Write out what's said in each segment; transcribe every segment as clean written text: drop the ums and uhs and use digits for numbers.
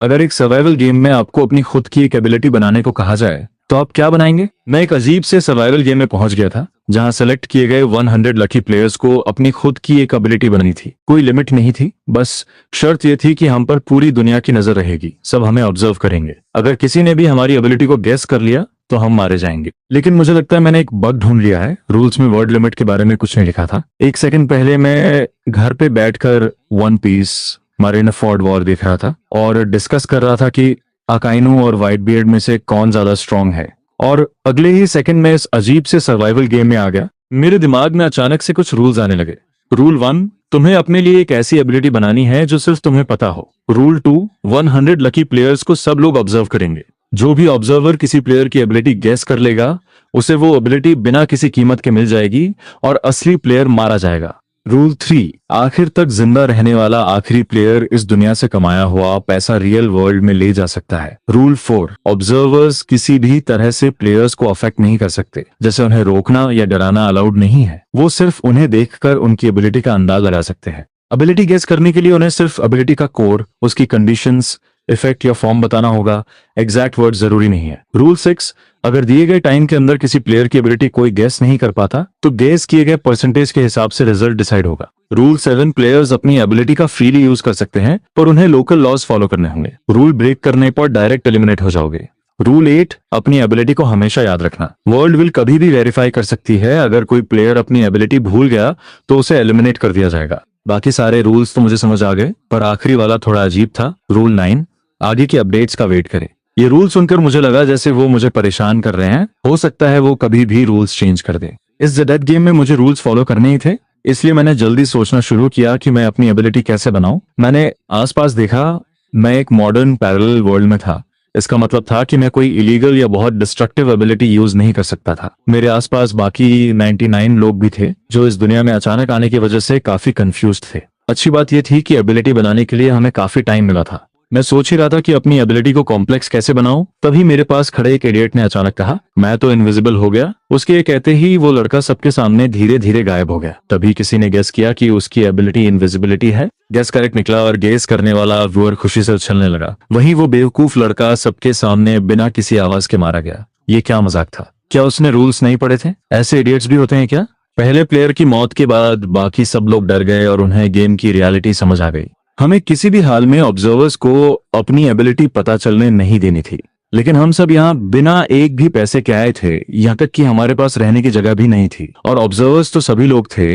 अगर एक survival game में आपको अपनी खुद की एक एबिलिटी बनाने को कहा जाए तो आप क्या बनाएंगे? मैं एक अजीब से सर्वाइवल गेम में पहुंच गया था जहां सेलेक्ट किए गए 100 लकी प्लेयर्स को अपनी खुद की एक एबिलिटी बनानी थी। कोई लिमिट नहीं थी, बस शर्त ये थी कि हम पर पूरी दुनिया की नजर रहेगी, सब हमें ऑब्जर्व करेंगे। अगर किसी ने भी हमारी एबिलिटी को गेस कर लिया तो हम मारे जाएंगे। लेकिन मुझे लगता है मैंने एक बग ढूंढ लिया है। रूल्स में वर्ड लिमिट के बारे में कुछ नहीं लिखा था। एक सेकंड पहले मैं घर पे बैठकर वन पीस मारिनफोर्ड वॉर देख रहा था और डिस्कस कर रहा था कि अकाइनू और व्हाइट बियर्ड में से कौन ज्यादा स्ट्रांग है, और अगले ही सेकंड में इस अजीब से सर्वाइवल गेम में आ गया। मेरे दिमाग में अचानक से कुछ रूल्स आने लगे। रूल 1, तुम्हें अपने लिए एक ऐसी एबिलिटी बनानी है जो सिर्फ तुम्हें पता हो। रूल 2, 100 लकी प्लेयर्स को सब लोग ऑब्जर्व करेंगे। जो भी ऑब्जर्वर किसी प्लेयर की एबिलिटी गेस कर लेगा उसे वो एबिलिटी बिना किसी कीमत के मिल जाएगी और असली प्लेयर मारा जाएगा। रूल 3, आखिर तक जिंदा रहने वाला आखिरी प्लेयर इस दुनिया से कमाया हुआ पैसा रियल वर्ल्ड में ले जा सकता है। रूल 4, ऑब्जर्वर्स किसी भी तरह से प्लेयर्स को अफेक्ट नहीं कर सकते, जैसे उन्हें रोकना या डराना अलाउड नहीं है। वो सिर्फ उन्हें देखकर उनकी एबिलिटी का अंदाज लगा सकते हैं। एबिलिटी गेस करने के लिए उन्हें सिर्फ एबिलिटी का कोर, उसकी कंडीशंस, इफेक्ट या फॉर्म बताना होगा, एग्जैक्ट वर्ड जरूरी नहीं है। रूल 6, अगर दिए गए टाइम के अंदर किसी प्लेयर की एबिलिटी कोई गेस नहीं कर पाता तो गेस किए गए परसेंटेज के हिसाब से रिजल्ट डिसाइड होगा। रूल 7, प्लेयर्स अपनी एबिलिटी का फ्रीली यूज कर सकते हैं पर उन्हें लोकल लॉज फॉलो करने होंगे। रूल ब्रेक करने पर डायरेक्ट एलिमिनेट हो जाओगे। रूल 8, अपनी एबिलिटी को हमेशा याद रखना। वर्ल्ड विल कभी भी वेरीफाई कर सकती है, अगर कोई प्लेयर अपनी एबिलिटी भूल गया तो उसे एलिमिनेट कर दिया जाएगा। बाकी सारे रूल्स तो मुझे समझ आ गए, पर आखिरी वाला थोड़ा अजीब था। रूल 9, आगे की अपडेट्स का वेट करें। ये रूल सुनकर मुझे लगा जैसे वो मुझे परेशान कर रहे हैं। हो सकता है वो कभी भी रूल्स चेंज कर दे। इस ज़ गेम में मुझे रूल्स फॉलो करने ही थे, इसलिए मैंने जल्दी सोचना शुरू किया कि मैं अपनी एबिलिटी कैसे बनाऊं। मैंने आसपास देखा, मैं एक मॉडर्न पैरेलल वर्ल्ड में था। इसका मतलब था कि मैं कोई इलीगल या बहुत डिस्ट्रक्टिव एबिलिटी यूज नहीं कर सकता था। मेरे आसपास बाकी 99 लोग भी थे जो इस दुनिया में अचानक आने की वजह से काफी कंफ्यूज थे। अच्छी बात यह थी कि एबिलिटी बनाने के लिए हमें काफी टाइम मिला था। मैं सोच ही रहा था कि अपनी एबिलिटी को कॉम्प्लेक्स कैसे बनाऊं, तभी मेरे पास खड़े एक इडियट ने अचानक कहा, मैं तो इनविजिबल हो गया। उसके ये कहते ही वो लड़का सबके सामने धीरे धीरे गायब हो गया। तभी किसी ने गेस किया कि उसकी एबिलिटी इनविजिबिलिटी है। गेस करेक्ट निकला और गेस करने वाला व्यूअर खुशी से उछलने लगा। वहीं वो बेवकूफ लड़का सबके सामने बिना किसी आवाज के मारा गया। ये क्या मजाक था? क्या उसने रूल्स नहीं पढ़े थे? ऐसे इडियट्स भी होते हैं क्या? पहले प्लेयर की मौत के बाद बाकी सब लोग डर गए और उन्हें गेम की रियलिटी समझ आ गई। हमें किसी भी हाल में ऑब्जर्वर्स को अपनी एबिलिटी पता चलने नहीं देनी थी, लेकिन हम सब यहाँ बिना एक भी पैसे के आए थे, यहाँ तक कि हमारे पास रहने की जगह भी नहीं थी। और ऑब्जर्वर्स तो सभी लोग थे,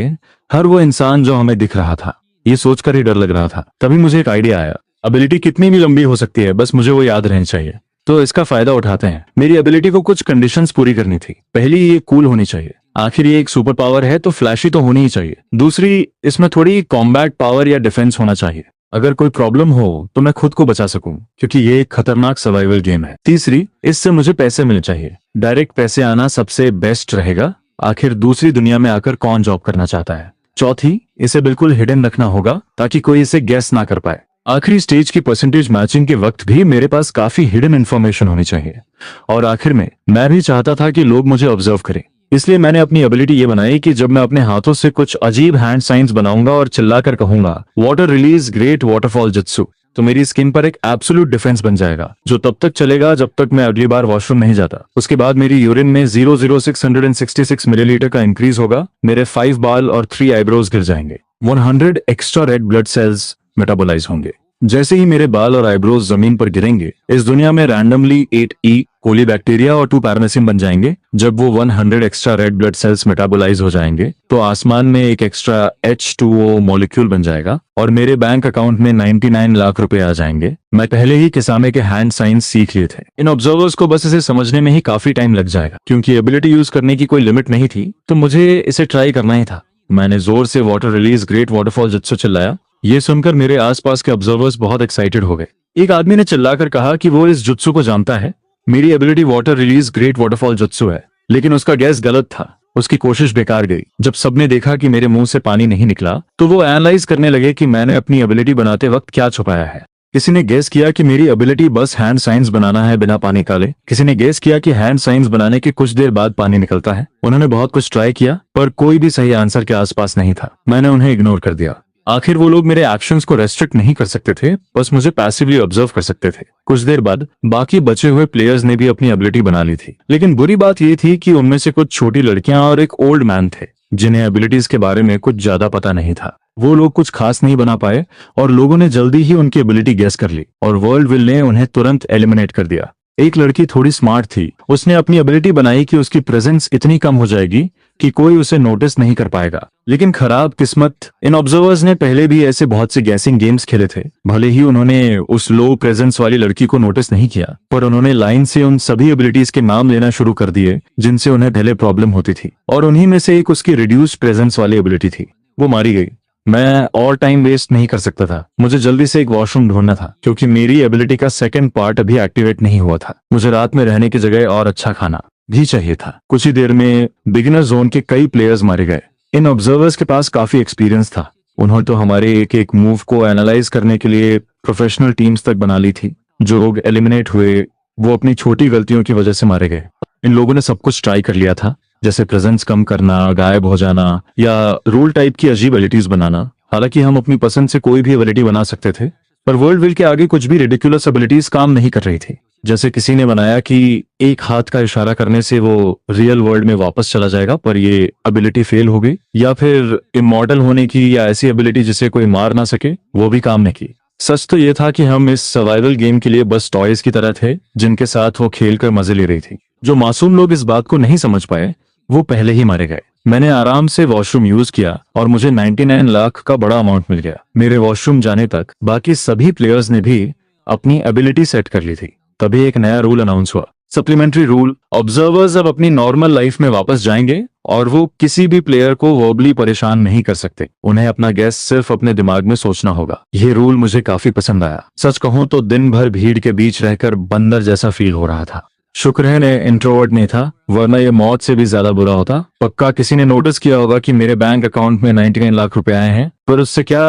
हर वो इंसान जो हमें दिख रहा था। ये सोचकर ही डर लग रहा था। तभी मुझे एक आइडिया आया। एबिलिटी कितनी भी लंबी हो सकती है, बस मुझे वो याद रहनी चाहिए। तो इसका फायदा उठाते हैं। मेरी एबिलिटी को कुछ कंडीशंस पूरी करनी थी। पहली, ये कूल होनी चाहिए। आखिर ये एक सुपर पावर है तो फ्लैशी तो होनी ही चाहिए। दूसरी, इसमें थोड़ी कॉम्बैट पावर या डिफेंस होना चाहिए। अगर कोई प्रॉब्लम हो तो मैं खुद को बचा सकूं, क्योंकि ये एक खतरनाक सर्वाइवल गेम है। तीसरी, इससे मुझे पैसे मिलने चाहिए। डायरेक्ट पैसे आना सबसे बेस्ट रहेगा। आखिर दूसरी दुनिया में आकर कौन जॉब करना चाहता है। चौथी, इसे बिल्कुल हिडन रखना होगा ताकि कोई इसे गेस ना कर पाए। आखिरी स्टेज की परसेंटेज मैचिंग के वक्त भी मेरे पास काफी हिडन इन्फॉर्मेशन होनी चाहिए। और आखिर में मैं भी चाहता था कि लोग मुझे ऑब्जर्व करें, इसलिए मैंने अपनी एबिलिटी ये बनाई कि जब मैं अपने हाथों से कुछ अजीब हैंड साइंस बनाऊंगा और चिल्लाकर कहूंगा water release great waterfall jutsu, तो मेरी स्किन पर एक एब्सोल्यूट डिफेंस बन जाएगा, जो तब तक चलेगा जब तक मैं अगली बार वॉशरूम नहीं जाता। उसके बाद मेरी यूरिन में 00666 मिलीलीटर का इंक्रीज होगा। मेरे 5 बाल और 3 आईब्रोज गिर जाएंगे। 100 extra red blood cells metabolize होंगे। जैसे ही मेरे बाल और आईब्रोज जमीन पर गिरेंगे, इस दुनिया में रैंडमली 8 कोली बैक्टीरिया और 2 पैरामेसिन बन जाएंगे। जब वो 100 extra red blood cells metabolize हो जाएंगे तो आसमान में एक एक्स्ट्रा H2O मॉलिक्यूल बन जाएगा और मेरे बैंक अकाउंट में 99 लाख रुपए आ जाएंगे। मैं पहले ही किसामे के हैंड साइंस सीख लिए थे। इन ऑब्जर्वर्स को बस इसे समझने में ही काफी टाइम लग जाएगा। क्योंकि एबिलिटी यूज करने की कोई लिमिट नहीं थी तो मुझे इसे ट्राई करना ही था। मैंने जोर से water release great waterfall jutsu चिल्लाया। ये सुनकर मेरे आसपास के ऑब्जर्वर्स बहुत एक्साइटेड हो गए। एक आदमी ने चिल्लाकर कहा कि वो इस जुत्सु को जानता है। मेरी ability water release great waterfall jutsu है, लेकिन उसका गैस गलत था। उसकी कोशिश बेकार गई। जब सबने देखा कि मेरे मुंह से पानी नहीं निकला तो वो एनालाइज करने लगे कि मैंने अपनी एबिलिटी बनाते वक्त क्या छुपाया है। किसी ने गेस किया कि मेरी एबिलिटी बस हैंड साइंस बनाना है बिना पानी निकाले। किसी ने गेस किया कि हैंड साइंस बनाने के कुछ देर बाद पानी निकलता है। उन्होंने बहुत कुछ ट्राई किया पर कोई भी सही आंसर के आसपास नहीं था। मैंने उन्हें इग्नोर कर दिया। आखिर वो लोग मेरे एक्शंस को रेस्ट्रिक्ट नहीं कर सकते थे, बस मुझे पैसिवली ऑब्जर्व कर सकते थे। कुछ देर बाद बाकी बचे हुए प्लेयर्स ने भी अपनी एबिलिटी बना ली थी, लेकिन बुरी बात ये थी कि उनमें से कुछ छोटी लड़कियां और एक ओल्ड मैन थे जिन्हें एबिलिटीज के बारे में कुछ ज्यादा पता नहीं था। वो लोग कुछ खास नहीं बना पाए और लोगों ने जल्दी ही उनकी एबिलिटी गेस कर ली और वर्ल्ड विल ने उन्हें तुरंत एलिमिनेट कर दिया। एक लड़की थोड़ी स्मार्ट थी, उसने अपनी एबिलिटी बनाई कि उसकी प्रेजेंस इतनी कम हो जाएगी कि कोई उसे नोटिस नहीं कर पाएगा। लेकिन खराब किस्मत, इन ऑब्जर्वर्स ने पहले भी ऐसे बहुत से गैसिंग गेम्स खेले थे। भले ही उन्होंने उस लो प्रेजेंस वाली लड़की को नोटिस नहीं किया, पर उन्होंने लाइन से उन सभी एबिलिटीज के नाम लेना शुरू कर दिए जिनसे उन्हें पहले प्रॉब्लम होती थी, और उन्हीं में से एक उसकी रिड्यूस्ड प्रेजेंस वाली एबिलिटी थी। वो मारी गई। मैं और टाइम वेस्ट नहीं कर सकता था, मुझे जल्दी से एक वॉशरूम ढूंढना था क्योंकि मेरी एबिलिटी का सेकंड पार्ट अभी एक्टिवेट नहीं हुआ था। मुझे रात में रहने की जगह और अच्छा खाना भी चाहिए था। कुछ ही देर में बिगिनर जोन के कई प्लेयर्स मारे गए। इन ऑब्जर्वर्स के पास काफी एक्सपीरियंस था, उन्होंने तो हमारे एक एक मूव को एनालाइज करने के लिए प्रोफेशनल टीम्स तक बना ली थी। जो लोग एलिमिनेट हुए वो अपनी छोटी गलतियों की वजह से मारे गए। इन लोगों ने सब कुछ ट्राई कर लिया था, जैसे प्रेजेंस कम करना, गायब हो जाना या रूल टाइप की अजीब एबिलिटीज बनाना। हालांकि हम अपनी पसंद से कोई भी एबिलिटी बना सकते थे, पर वर्ल्ड विल के आगे कुछ भी रिडिकुलस एबिलिटीज काम नहीं कर रही थी। जैसे किसी ने बनाया कि एक हाथ का इशारा करने से वो रियल वर्ल्ड में वापस चला जाएगा, पर ये एबिलिटी फेल हो गई। या फिर इमॉर्टल होने की या ऐसी एबिलिटी जिसे कोई मार ना सके, वो भी काम नहीं की। सच तो ये था कि हम इस सर्वाइवल गेम के लिए बस टॉयज की तरह थे जिनके साथ वो खेल कर मजे ले रही थी। जो मासूम लोग इस बात को नहीं समझ पाए वो पहले ही मारे गए। मैंने आराम से वॉशरूम यूज किया और मुझे 99 लाख का बड़ा अमाउंट मिल गया। मेरे वॉशरूम जाने तक बाकी सभी प्लेयर्स ने भी अपनी एबिलिटी सेट कर ली थी। तभी एक नया रूल अनाउंस हुआ, सप्लीमेंट्री रूल। ऑब्जर्वर्स अब अपनी नॉर्मल लाइफ में वापस जाएंगे और वो किसी भी प्लेयर को वर्बली परेशान नहीं कर सकते। उन्हें अपना गैस सिर्फ अपने दिमाग में सोचना होगा। ये रूल मुझे काफी पसंद आया। सच कहूं तो दिन भर भीड़ के बीच रहकर बंदर जैसा फील हो रहा था। शुक्र है ने इंट्रोवर्ट नहीं था, वरना ये मौत से भी ज्यादा बुरा होता। पक्का किसी ने नोटिस किया होगा कि मेरे बैंक अकाउंट में 99 लाख रुपए आए हैं, पर उससे क्या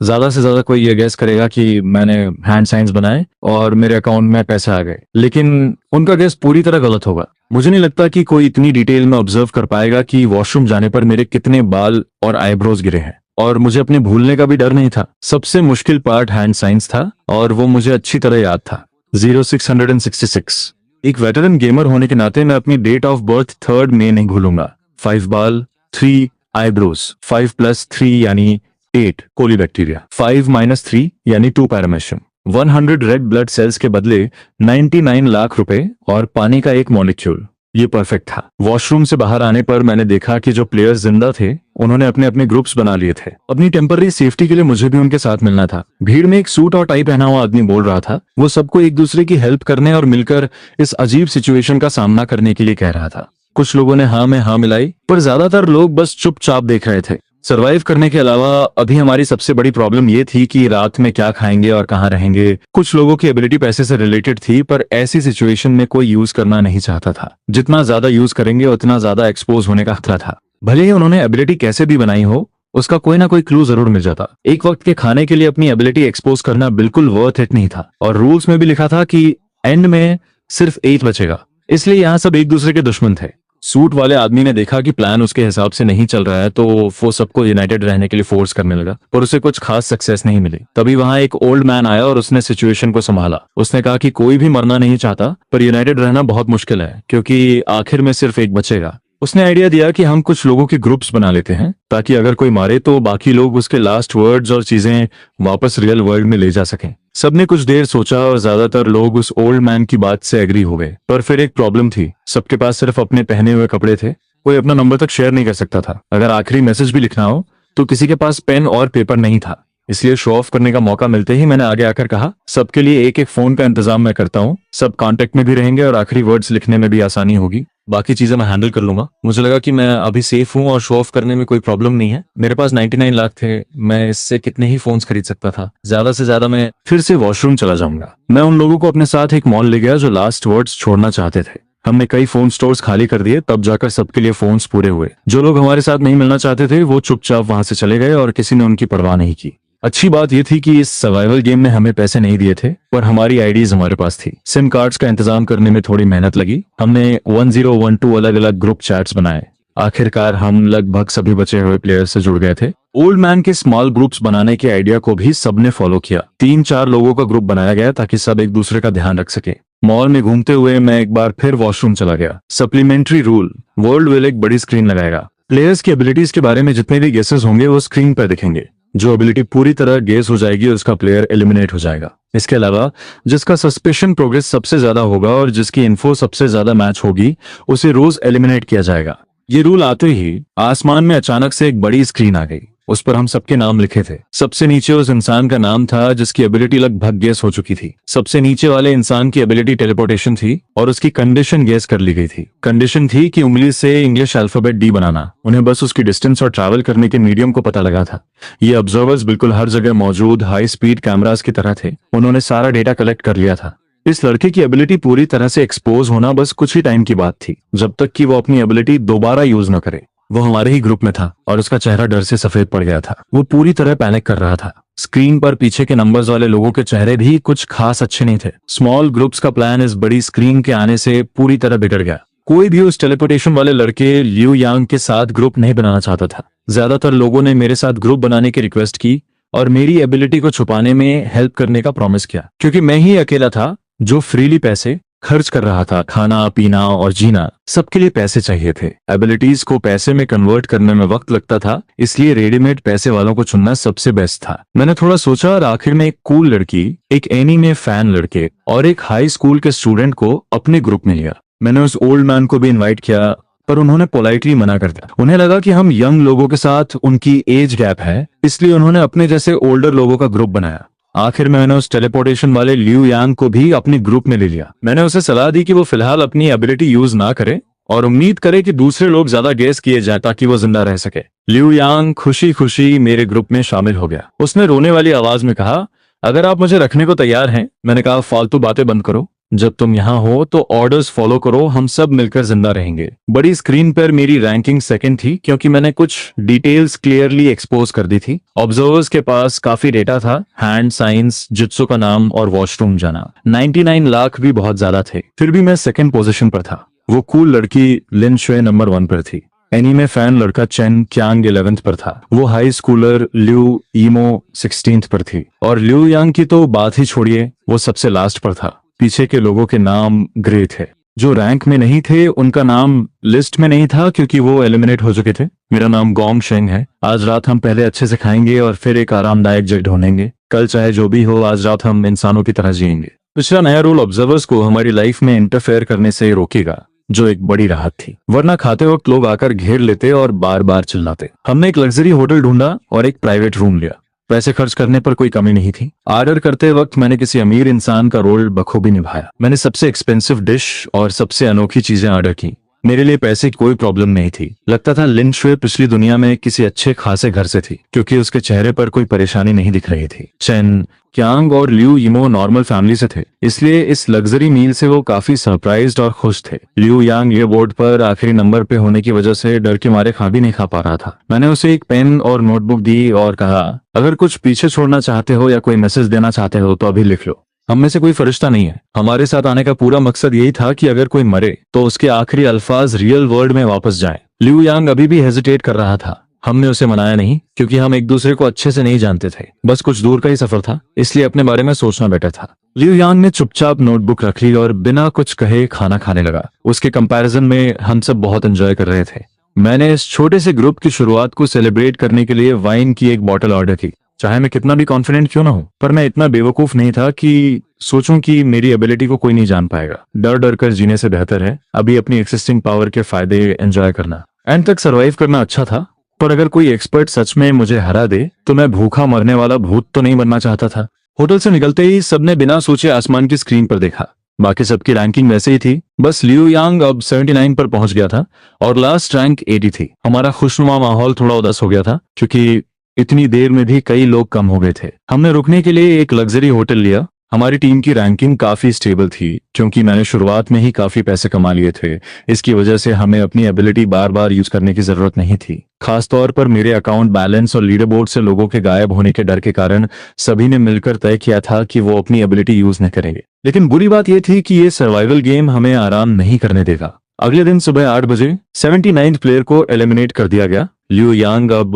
ज्यादा से ज्यादा कोई ये गेस करेगा कि मैंने हैंड साइंस बनाए और मेरे अकाउंट में पैसे आ गए। लेकिन उनका गेस पूरी तरह गलत होगा। मुझे नहीं लगता कि कोई इतनी डिटेल में ऑब्जर्व कर पाएगा कि वॉशरूम जाने पर मेरे कितने बाल और आईब्रोज गिरे हैं। और मुझे अपने भूलने का भी डर नहीं था। सबसे मुश्किल पार्ट हैंड साइंस था और वो मुझे अच्छी तरह याद था। 0666। एक वेटरन गेमर होने के नाते मैं अपनी डेट ऑफ बर्थ 3 मई नहीं भूलूंगा। 5 बाल, 3 आईब्रोज, 5 + 3 यानी 8 कोलिबैक्टीरिया, 5 - 3 यानी 2 पैरामेशियम, 100 रेड ब्लड सेल्स के बदले 99 लाख रुपए और पानी का एक मॉलिक्यूल। ये परफेक्ट था। वॉशरूम से बाहर आने पर मैंने देखा कि जो प्लेयर्स जिंदा थे उन्होंने अपने अपने ग्रुप्स बना लिए थे। अपनी टेम्पररी सेफ्टी के लिए मुझे भी उनके साथ मिलना था। भीड़ में एक सूट और टाई पहना हुआ आदमी बोल रहा था। वो सबको एक दूसरे की हेल्प करने और मिलकर इस अजीब सिचुएशन का सामना करने के लिए कह रहा था। कुछ लोगों ने हाँ में हाँ मिलाई, पर ज्यादातर लोग बस चुपचाप देख रहे थे। सरवाइव करने के अलावा अभी हमारी सबसे बड़ी प्रॉब्लम ये थी कि रात में क्या खाएंगे और कहाँ रहेंगे। कुछ लोगों की एबिलिटी पैसे से रिलेटेड थी, पर ऐसी सिचुएशन में कोई यूज करना नहीं चाहता था। जितना ज्यादा यूज करेंगे उतना ज्यादा एक्सपोज होने का खतरा था। भले ही उन्होंने एबिलिटी कैसे भी बनाई हो, उसका कोई ना कोई क्लू जरूर मिल जाता। एक वक्त के खाने के लिए अपनी एबिलिटी एक्सपोज करना बिल्कुल वर्थ इट नहीं था, और रूल्स में भी लिखा था कि एंड में सिर्फ 8 बचेगा। इसलिए यहाँ सब एक दूसरे के दुश्मन थे। सूट वाले आदमी ने देखा कि प्लान उसके हिसाब से नहीं चल रहा है, तो वो सबको यूनाइटेड रहने के लिए फोर्स करने लगा, पर उसे कुछ खास सक्सेस नहीं मिली। तभी वहां एक ओल्ड मैन आया और उसने सिचुएशन को संभाला। उसने कहा कि कोई भी मरना नहीं चाहता, पर यूनाइटेड रहना बहुत मुश्किल है क्योंकि आखिर में सिर्फ एक बचेगा। उसने आइडिया दिया कि हम कुछ लोगों के ग्रुप्स बना लेते हैं ताकि अगर कोई मारे तो बाकी लोग उसके लास्ट वर्ड्स और चीजें वापस रियल वर्ल्ड में ले जा सकें। सबने कुछ देर सोचा और ज्यादातर लोग उस ओल्ड मैन की बात से एग्री हो गए। पर फिर एक प्रॉब्लम थी, सबके पास सिर्फ अपने पहने हुए कपड़े थे। कोई अपना नंबर तक शेयर नहीं कर सकता था। अगर आखिरी मैसेज भी लिखना हो तो किसी के पास पेन और पेपर नहीं था। इसलिए शो ऑफ करने का मौका मिलते ही मैंने आगे आकर कहा, सबके लिए एक एक फोन का इंतजाम मैं करता हूँ। सब कांटेक्ट में भी रहेंगे और आखिरी वर्ड्स लिखने में भी आसानी होगी। बाकी चीजें मैं हैंडल कर लूंगा। मुझे लगा कि मैं अभी सेफ हूँ और शो ऑफ करने में कोई प्रॉब्लम नहीं है। मेरे पास 99 लाख थे, मैं इससे कितने ही फोन्स खरीद सकता था। ज्यादा से ज्यादा मैं फिर से वॉशरूम चला जाऊंगा। मैं उन लोगों को अपने साथ एक मॉल ले गया जो लास्ट वर्ड्स छोड़ना चाहते थे। हमने कई फोन स्टोर्स खाली कर दिए, तब जाकर सबके लिए फोन्स पूरे हुए। जो लोग हमारे साथ नहीं मिलना चाहते थे वो चुपचाप वहां से चले गए और किसी ने उनकी परवाह नहीं की। अच्छी बात यह थी कि इस सर्वाइवल गेम में हमें पैसे नहीं दिए थे, पर हमारी आईडीज हमारे पास थी। सिम कार्ड्स का इंतजाम करने में थोड़ी मेहनत लगी। हमने 1012 अलग अलग ग्रुप चैट्स बनाए। आखिरकार हम लगभग सभी बचे हुए प्लेयर्स से जुड़ गए थे। ओल्ड मैन के स्मॉल ग्रुप्स बनाने के आइडिया को भी सबने फॉलो किया। 3-4 लोगों का ग्रुप बनाया गया ताकि सब एक दूसरे का ध्यान रख सके। मॉल में घूमते हुए मैं एक बार फिर वॉशरूम चला गया। सप्लीमेंट्री रूल, वर्ल्ड विल एक बड़ी स्क्रीन लगाएगा। प्लेयर्स की एबिलिटीज के बारे में जितने भी गेसेस होंगे वो स्क्रीन पर दिखेंगे। जो एबिलिटी पूरी तरह गेस हो जाएगी उसका प्लेयर एलिमिनेट हो जाएगा। इसके अलावा जिसका सस्पेशन प्रोग्रेस सबसे ज्यादा होगा और जिसकी इन्फो सबसे ज्यादा मैच होगी उसे रोज एलिमिनेट किया जाएगा। ये रूल आते ही आसमान में अचानक से एक बड़ी स्क्रीन आ गई। उस पर हम सबके नाम लिखे थे। सबसे नीचे उस इंसान का नाम था जिसकी एबिलिटी लगभग गेस हो चुकी थी। सबसे नीचे वाले इंसान की एबिलिटी टेलीपोर्टेशन थी और उसकी कंडीशन गेस कर ली गई थी। कंडीशन थी कि उंगली से इंग्लिश अल्फाबेट डी बनाना। उन्हें बस उसकी डिस्टेंस और ट्रैवल करने के मीडियम को पता लगा था। ये ऑब्जर्वर्स बिल्कुल हर जगह मौजूद हाई स्पीड कैमरास की तरह थे। उन्होंने सारा डेटा कलेक्ट कर लिया था। इस लड़के की एबिलिटी पूरी तरह से एक्सपोज होना बस कुछ ही टाइम की बात थी, जब तक कि वो अपनी एबिलिटी दोबारा यूज न करे। वो हमारे ही ग्रुप में था और उसका चेहरा डर से सफेद पड़ गया था। वो पूरी तरह पैनिक कर रहा था। स्क्रीन पर पीछे के नंबर्स वाले लोगों के चेहरे भी कुछ खास अच्छे नहीं थे। स्मॉल ग्रुप्स का प्लान इस बड़ी स्क्रीन के आने से पूरी तरह बिगड़ गया। कोई भी उस टेलीपोर्टेशन वाले लड़के लियू यांग के साथ ग्रुप नहीं बनाना चाहता था। ज्यादातर लोगों ने मेरे साथ ग्रुप बनाने की रिक्वेस्ट की और मेरी एबिलिटी को छुपाने में हेल्प करने का प्रॉमिस किया, क्योंकि मैं ही अकेला था जो फ्रीली पैसे खर्च कर रहा था। खाना पीना और जीना सबके लिए पैसे चाहिए थे। एबिलिटीज को पैसे में कन्वर्ट करने में वक्त लगता था, इसलिए रेडीमेड पैसे वालों को चुनना सबसे बेस्ट था। मैंने थोड़ा सोचा और आखिर में एक कूल लड़की, एक एनीमे फैन लड़के और एक हाई स्कूल के स्टूडेंट को अपने ग्रुप में लिया। मैंने उस ओल्ड मैन को भी इन्वाइट किया पर उन्होंने पोलाइटली मना कर दिया। उन्हें लगा कि हम यंग लोगों के साथ उनकी एज गैप है, इसलिए उन्होंने अपने जैसे ओल्डर लोगों का ग्रुप बनाया। आखिर में मैंने उस टेलीपोर्टेशन वाले लियू यांग को भी अपने ग्रुप में ले लिया। मैंने उसे सलाह दी कि वो फिलहाल अपनी एबिलिटी यूज ना करे और उम्मीद करे कि दूसरे लोग ज्यादा गेस किए जाए ताकि वो जिंदा रह सके। लियू यांग खुशी खुशी मेरे ग्रुप में शामिल हो गया। उसने रोने वाली आवाज में कहा, अगर आप मुझे रखने को तैयार हैं। मैंने कहा, फालतू बातें बंद करो। जब तुम यहाँ हो तो ऑर्डर्स फॉलो करो, हम सब मिलकर जिंदा रहेंगे। बड़ी स्क्रीन पर मेरी रैंकिंग सेकंड थी क्योंकि मैंने कुछ डिटेल्स क्लियरली एक्सपोज कर दी थी। ऑब्जर्वर्स के पास काफी डेटा था, हैंड साइंस, जुत्सु का नाम और वॉशरूम जाना। 99 लाख भी बहुत ज्यादा थे, फिर भी मैं सेकंड पोजीशन पर था। वो कूल लड़की लिन शुए नंबर 1 पर थी। एनीमे फैन लड़का चेन क्यांग 11th पर था। वो हाई स्कूलर लियू ईमो 16th पर थी और लियू यांग की तो बात ही छोड़िए, वो सबसे लास्ट पर था। पीछे के लोगों के नाम ग्रे थे। जो रैंक में नहीं थे उनका नाम लिस्ट में नहीं था क्योंकि वो एलिमिनेट हो चुके थे। मेरा नाम गोंग शेंग है। आज रात हम पहले अच्छे से खाएंगे और फिर एक आरामदायक जगह ढूंढेंगे। कल चाहे जो भी हो, आज रात हम इंसानों की तरह जिएंगे। पिछला नया रूल ऑब्जर्वर्स को हमारी लाइफ में इंटरफेयर करने से रोकेगा, जो एक बड़ी राहत थी। वरना खाते वक्त लोग आकर घेर लेते और बार बार चिल्लाते। हमने एक लग्जरी होटल ढूंढा और एक प्राइवेट रूम लिया। पैसे खर्च करने पर कोई कमी नहीं थी। ऑर्डर करते वक्त मैंने किसी अमीर इंसान का रोल बखूबी निभाया। मैंने सबसे एक्सपेंसिव डिश और सबसे अनोखी चीजें ऑर्डर की। मेरे लिए पैसे की कोई प्रॉब्लम नहीं थी। लगता था लिन शुए पिछली दुनिया में किसी अच्छे खासे घर से थी, क्योंकि उसके चेहरे पर कोई परेशानी नहीं दिख रही थी। चेन क्यांग और लियू यीमो नॉर्मल फैमिली से थे, इसलिए इस लग्जरी मील से वो काफी सरप्राइज्ड और खुश थे। लियू यांग ये बोर्ड पर आखिरी नंबर पे होने की वजह से डर के मारे खा भी नहीं खा पा रहा था। मैंने उसे एक पेन और नोटबुक दी और कहा, अगर कुछ पीछे छोड़ना चाहते हो या कोई मैसेज देना चाहते हो तो अभी लिख लो। हम में से कोई फरिश्ता नहीं है। हमारे साथ आने का पूरा मकसद यही था कि अगर कोई मरे तो उसके आखिरी अल्फाज रियल वर्ल्ड में वापस जाएं। लियू यांग अभी भी हेजिटेट कर रहा था। हमने उसे मनाया नहीं क्योंकि हम एक दूसरे को अच्छे से नहीं जानते थे। बस कुछ दूर का ही सफर था, इसलिए अपने बारे में सोचना बेटर था। लियू यांग ने चुपचाप नोटबुक रख ली और बिना कुछ कहे खाना खाने लगा। उसके कंपैरिजन में हम सब बहुत एंजॉय कर रहे थे। मैंने इस छोटे से ग्रुप की शुरुआत को सेलिब्रेट करने के लिए वाइन की एक बॉटल ऑर्डर की। चाहे मैं कितना भी कॉन्फिडेंट क्यों ना हूं, पर मैं इतना बेवकूफ नहीं था कि सोचूं कि मेरी एबिलिटी को कोई नहीं जान पाएगा। डर डर कर जीने से बेहतर है अभी अपनी एक्सिस्टिंग पावर के फायदे एंजॉय करना। एंड तक सरवाइव करना अच्छा था, पर अगर कोई एक्सपर्ट सच में मुझे हरा दे तो मैं भूखा मरने वाला भूत तो नहीं बनना चाहता था। होटल से निकलते ही सबने बिना सोचे आसमान की स्क्रीन पर देखा। बाकी सबकी रैंकिंग वैसे ही थी, बस लियू यांग अब 79 पर पहुंच गया था और लास्ट रैंक 80 थी। हमारा खुशनुमा माहौल थोड़ा उदास हो गया था क्योंकि इतनी देर में भी कई लोग कम हो गए थे। हमने रुकने के लिए एक लग्जरी होटल लिया। हमारी टीम की रैंकिंग काफी स्टेबल थी क्योंकि मैंने शुरुआत में ही काफी पैसे कमा लिए थे। इसकी वजह से हमें अपनी एबिलिटी बार बार यूज करने की जरूरत नहीं थी। खासतौर पर मेरे अकाउंट बैलेंस और लीडर बोर्ड से लोगों के गायब होने के डर के कारण सभी ने मिलकर तय किया था कि वो अपनी एबिलिटी यूज न करेंगे। लेकिन बुरी बात यह थी कि ये सर्वाइवल गेम हमें आराम नहीं करने देगा। अगले दिन सुबह 8 बजे 79th प्लेयर को एलिमिनेट कर दिया गया। लिू यांग अब